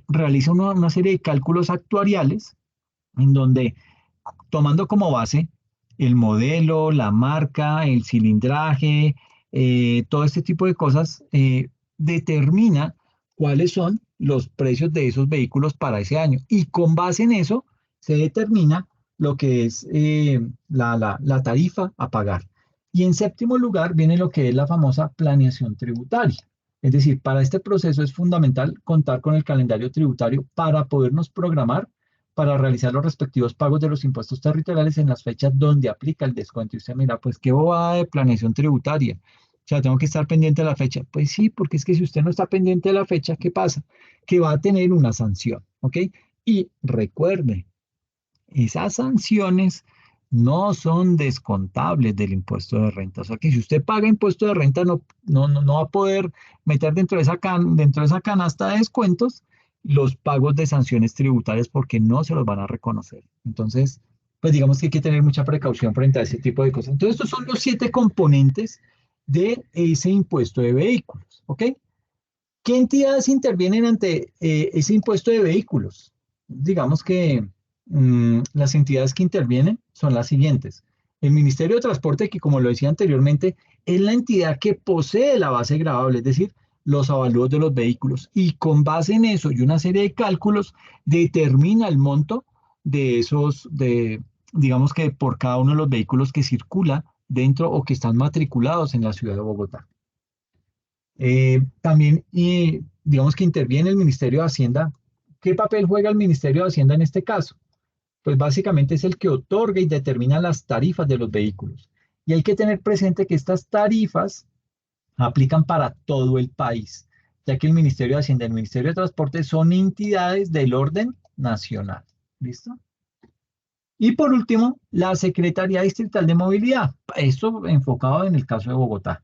realiza una serie de cálculos actuariales en donde, tomando como base el modelo, la marca, el cilindraje, todo este tipo de cosas, determina cuáles son los precios de esos vehículos para ese año. Y con base en eso se determina lo que es la tarifa a pagar. Y en séptimo lugar viene lo que es la famosa planeación tributaria. Es decir, para este proceso es fundamental contar con el calendario tributario para podernos programar para realizar los respectivos pagos de los impuestos territoriales en las fechas donde aplica el descuento. Y usted mira, pues qué bobada de planeación tributaria. O sea, tengo que estar pendiente de la fecha. Pues sí, porque es que si usted no está pendiente de la fecha, ¿qué pasa? Que va a tener una sanción, ¿ok? Y recuerde, esas sanciones no son descontables del impuesto de renta. O sea, que si usted paga impuesto de renta, no va a poder meter dentro de esa canasta de descuentos los pagos de sanciones tributarias porque no se los van a reconocer. Entonces, pues digamos que hay que tener mucha precaución frente a ese tipo de cosas. Entonces, estos son los 7 componentes de ese impuesto de vehículos, ¿ok? ¿Qué entidades intervienen ante ese impuesto de vehículos? Digamos que las entidades que intervienen son las siguientes. El Ministerio de Transporte, que como lo decía anteriormente, es la entidad que posee la base gravable, es decir, los avalúos de los vehículos. Y con base en eso y una serie de cálculos, determina el monto de digamos que por cada uno de los vehículos que circula dentro o que están matriculados en la ciudad de Bogotá. También, digamos que interviene el Ministerio de Hacienda. ¿Qué papel juega el Ministerio de Hacienda en este caso? Pues básicamente es el que otorga y determina las tarifas de los vehículos. Y hay que tener presente que estas tarifas aplican para todo el país, ya que el Ministerio de Hacienda y el Ministerio de Transporte son entidades del orden nacional. ¿Listo? Y por último, la Secretaría Distrital de Movilidad. Esto enfocado en el caso de Bogotá,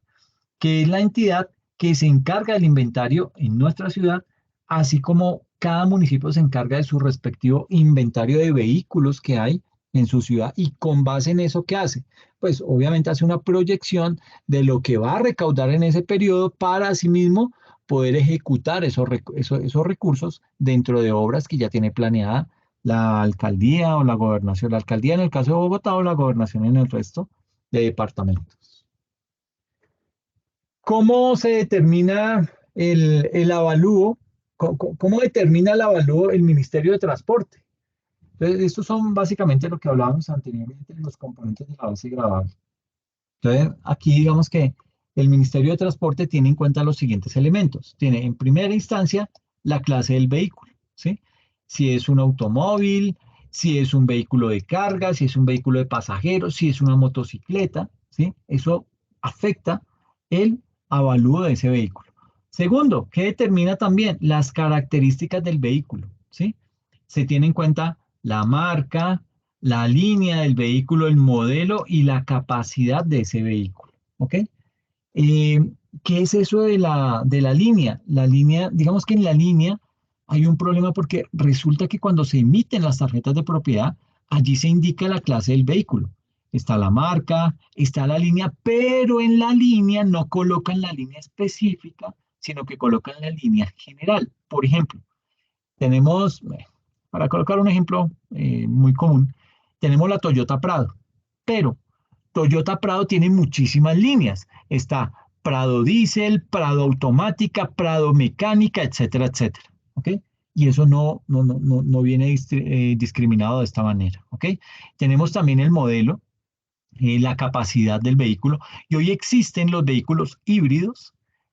que es la entidad que se encarga del inventario en nuestra ciudad, así como cada municipio se encarga de su respectivo inventario de vehículos que hay en su ciudad y con base en eso, ¿qué hace? Pues obviamente hace una proyección de lo que va a recaudar en ese periodo para asimismo poder ejecutar esos recursos dentro de obras que ya tiene planeada la alcaldía o la gobernación, la alcaldía en el caso de Bogotá o la gobernación en el resto de departamentos. ¿Cómo se determina el avalúo? ¿Cómo determina el avalúo el Ministerio de Transporte? Entonces, estos son básicamente lo que hablábamos anteriormente de los componentes de la base gravable. Entonces, aquí digamos que el Ministerio de Transporte tiene en cuenta los siguientes elementos. Tiene en primera instancia la clase del vehículo, ¿sí? Si es un automóvil, si es un vehículo de carga, si es un vehículo de pasajeros, si es una motocicleta, ¿sí? Eso afecta el avalúo de ese vehículo. Segundo, ¿qué determina también? Las características del vehículo, ¿sí? Se tiene en cuenta la marca, la línea del vehículo, el modelo y la capacidad de ese vehículo. ¿Ok? ¿Qué es eso de la línea? La línea, digamos que en la línea hay un problema porque resulta que cuando se emiten las tarjetas de propiedad, allí se indica la clase del vehículo. Está la marca, está la línea, pero en la línea no colocan la línea específica, sino que colocan la línea general. Por ejemplo, tenemos, para colocar un ejemplo muy común, tenemos la Toyota Prado, pero Toyota Prado tiene muchísimas líneas. Está Prado Diesel, Prado Automática, Prado Mecánica, etcétera, etcétera. ¿Ok? Y eso no viene discriminado de esta manera. ¿Ok? Tenemos también el modelo, la capacidad del vehículo. Y hoy existen los vehículos híbridos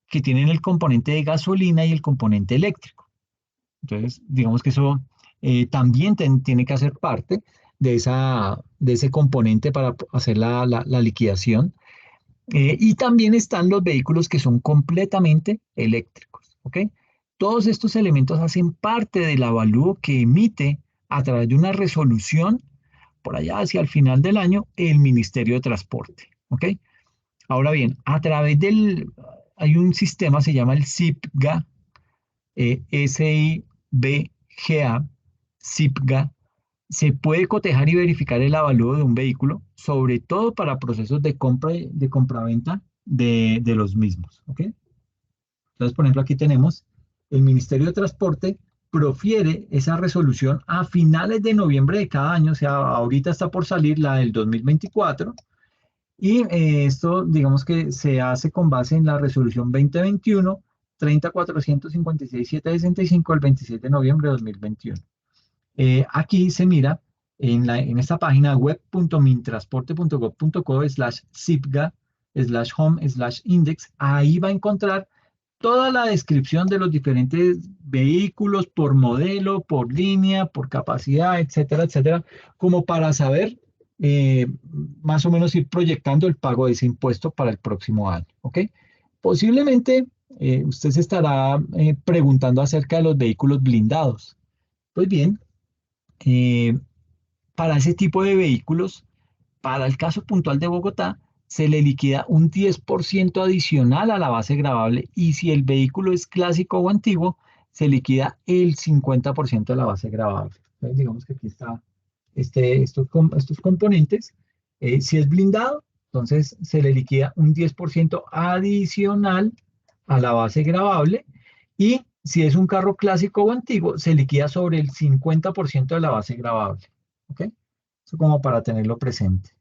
que tienen el componente de gasolina y el componente eléctrico. Entonces, digamos que eso también tiene que hacer parte de ese componente para hacer la liquidación. Y también están los vehículos que son completamente eléctricos, ¿ok? Todos estos elementos hacen parte del avalúo que emite a través de una resolución por allá hacia el final del año el Ministerio de Transporte, ¿ok? Ahora bien, hay un sistema, se llama el SIPGA, SIBGA, SIPGA. Se puede cotejar y verificar el avalúo de un vehículo, sobre todo para procesos de compra y de compraventa de los mismos, ¿ok? Entonces, por ejemplo, aquí tenemos el Ministerio de Transporte profiere esa resolución a finales de noviembre de cada año, o sea, ahorita está por salir la del 2024, y esto, digamos que se hace con base en la resolución 2021 30.456.765 del 27 de noviembre de 2021. Aquí se mira en esta página web.mintrasporte.gov.co/sipga/home/index. Ahí va a encontrar toda la descripción de los diferentes vehículos por modelo, por línea, por capacidad, etcétera, etcétera, como para saber eh, más o menos ir proyectando el pago de ese impuesto para el próximo año, ¿ok? Posiblemente usted se estará preguntando acerca de los vehículos blindados. Pues bien, eh, para ese tipo de vehículos, para el caso puntual de Bogotá, se le liquida un 10% adicional a la base gravable y si el vehículo es clásico o antiguo, se liquida el 50% de la base gravable. Entonces, digamos que aquí está estos componentes. Si es blindado, entonces se le liquida un 10% adicional a la base gravable y si es un carro clásico o antiguo, se liquida sobre el 50% de la base gravable. ¿Ok? Eso como para tenerlo presente.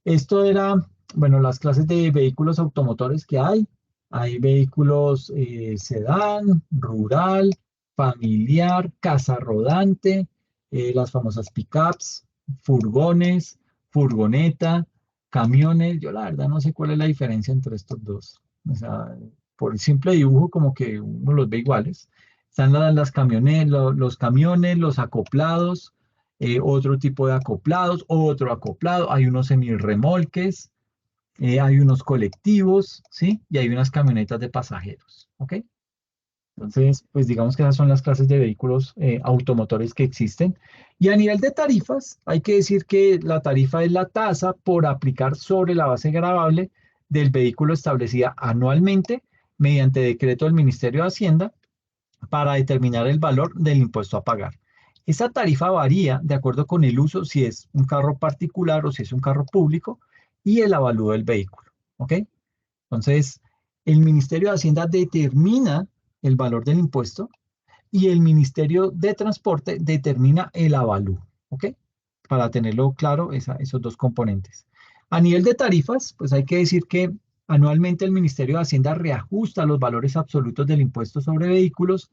Esto era, bueno, las clases de vehículos automotores que hay. Hay vehículos sedán, rural, familiar, casa rodante, las famosas pickups, furgones, furgoneta, camiones. Yo la verdad no sé cuál es la diferencia entre estos dos. O sea, por el simple dibujo como que uno los ve iguales. Están las camiones, los camiones, los acoplados, otro tipo de acoplados, otro acoplado, hay unos semirremolques, hay unos colectivos, ¿sí? Y hay unas camionetas de pasajeros, ¿ok? Entonces, pues digamos que esas son las clases de vehículos automotores que existen. Y a nivel de tarifas, hay que decir que la tarifa es la tasa por aplicar sobre la base gravable del vehículo establecida anualmente mediante decreto del Ministerio de Hacienda para determinar el valor del impuesto a pagar. Esa tarifa varía de acuerdo con el uso, si es un carro particular o si es un carro público, y el avalúo del vehículo. ¿Ok? Entonces, el Ministerio de Hacienda determina el valor del impuesto y el Ministerio de Transporte determina el avalúo. ¿Ok? Para tenerlo claro, esos dos componentes. A nivel de tarifas, pues hay que decir que anualmente el Ministerio de Hacienda reajusta los valores absolutos del impuesto sobre vehículos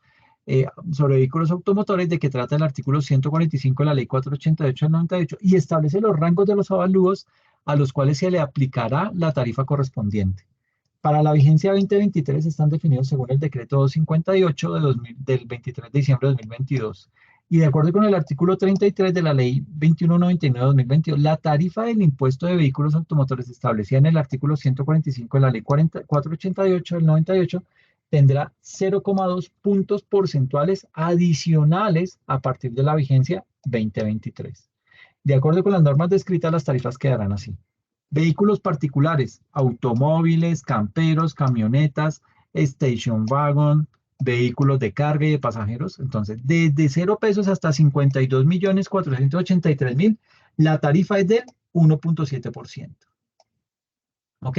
automotores, de que trata el artículo 145 de la ley 488 del 98 y establece los rangos de los avalúos a los cuales se le aplicará la tarifa correspondiente. Para la vigencia 2023 están definidos según el decreto 258 del 23 de diciembre de 2022. Y de acuerdo con el artículo 33 de la ley 2199 de 2022, la tarifa del impuesto de vehículos automotores establecida en el artículo 145 de la ley 488 del 98 tendrá 0,2 puntos porcentuales adicionales a partir de la vigencia 2023. De acuerdo con las normas descritas, las tarifas quedarán así. Vehículos particulares, automóviles, camperos, camionetas, station wagon, vehículos de carga y de pasajeros. Entonces, desde 0 pesos hasta 52.483.000, la tarifa es del 1.7%. ¿Ok?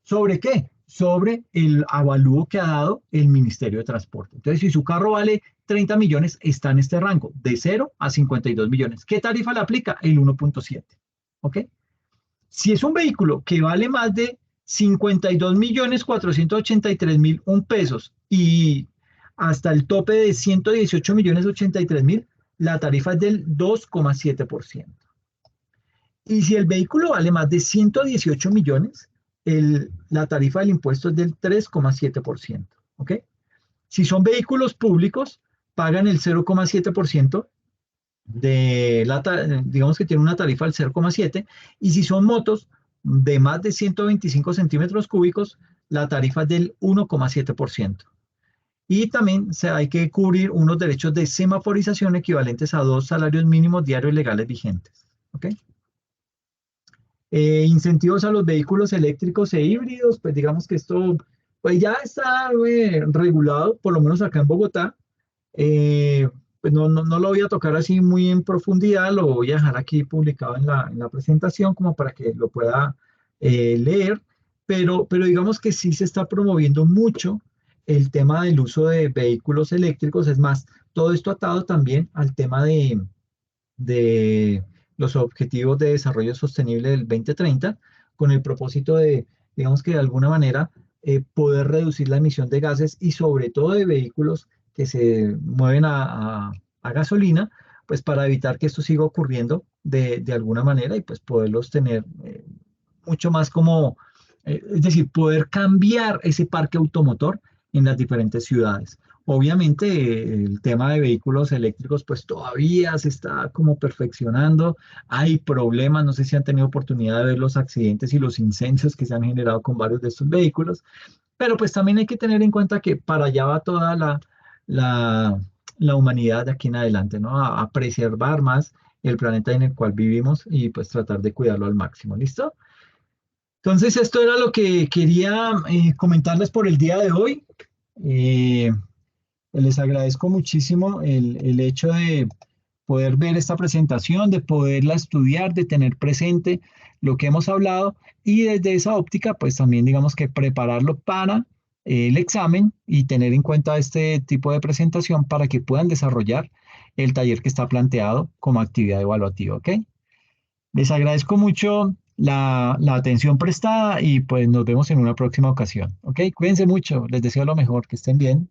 ¿Sobre qué? Sobre el avalúo que ha dado el Ministerio de Transporte. Entonces, si su carro vale 30 millones, está en este rango, de 0 a 52 millones. ¿Qué tarifa le aplica? El 1.7. ¿Ok? Si es un vehículo que vale más de 52.483.001 pesos y hasta el tope de 118.083.000, la tarifa es del 2,7%. Y si el vehículo vale más de 118 millones, la tarifa del impuesto es del 3,7%. ¿Ok? Si son vehículos públicos, pagan el 0,7% digamos que tiene una tarifa del 0,7, y si son motos de más de 125 centímetros cúbicos, la tarifa es del 1,7%. Y también hay que cubrir unos derechos de semaforización equivalentes a 2 salarios mínimos diarios legales vigentes. ¿Ok? Incentivos a los vehículos eléctricos e híbridos, pues digamos que esto pues ya está regulado, por lo menos acá en Bogotá. Eh, pues no lo voy a tocar así muy en profundidad, lo voy a dejar aquí publicado en la presentación como para que lo pueda leer, pero digamos que sí se está promoviendo mucho el tema del uso de vehículos eléctricos. Es más, todo esto atado también al tema de los Objetivos de Desarrollo Sostenible del 2030, con el propósito de, digamos que de alguna manera, poder reducir la emisión de gases y sobre todo de vehículos que se mueven a gasolina, pues para evitar que esto siga ocurriendo de alguna manera y pues poderlos tener mucho más como, es decir, poder cambiar ese parque automotor en las diferentes ciudades. Obviamente, el tema de vehículos eléctricos, pues todavía se está como perfeccionando. Hay problemas, no sé si han tenido oportunidad de ver los accidentes y los incendios que se han generado con varios de estos vehículos, pero pues también hay que tener en cuenta que para allá va toda la, la humanidad de aquí en adelante, ¿no? A preservar más el planeta en el cual vivimos y pues tratar de cuidarlo al máximo. ¿Listo? Entonces, esto era lo que quería comentarles por el día de hoy. Eh, Les agradezco muchísimo el hecho de poder ver esta presentación, de poderla estudiar, de tener presente lo que hemos hablado y desde esa óptica, pues también digamos que prepararlo para el examen y tener en cuenta este tipo de presentación para que puedan desarrollar el taller que está planteado como actividad evaluativa, ¿ok? Les agradezco mucho la atención prestada y pues nos vemos en una próxima ocasión, ¿ok? Cuídense mucho, les deseo lo mejor, que estén bien.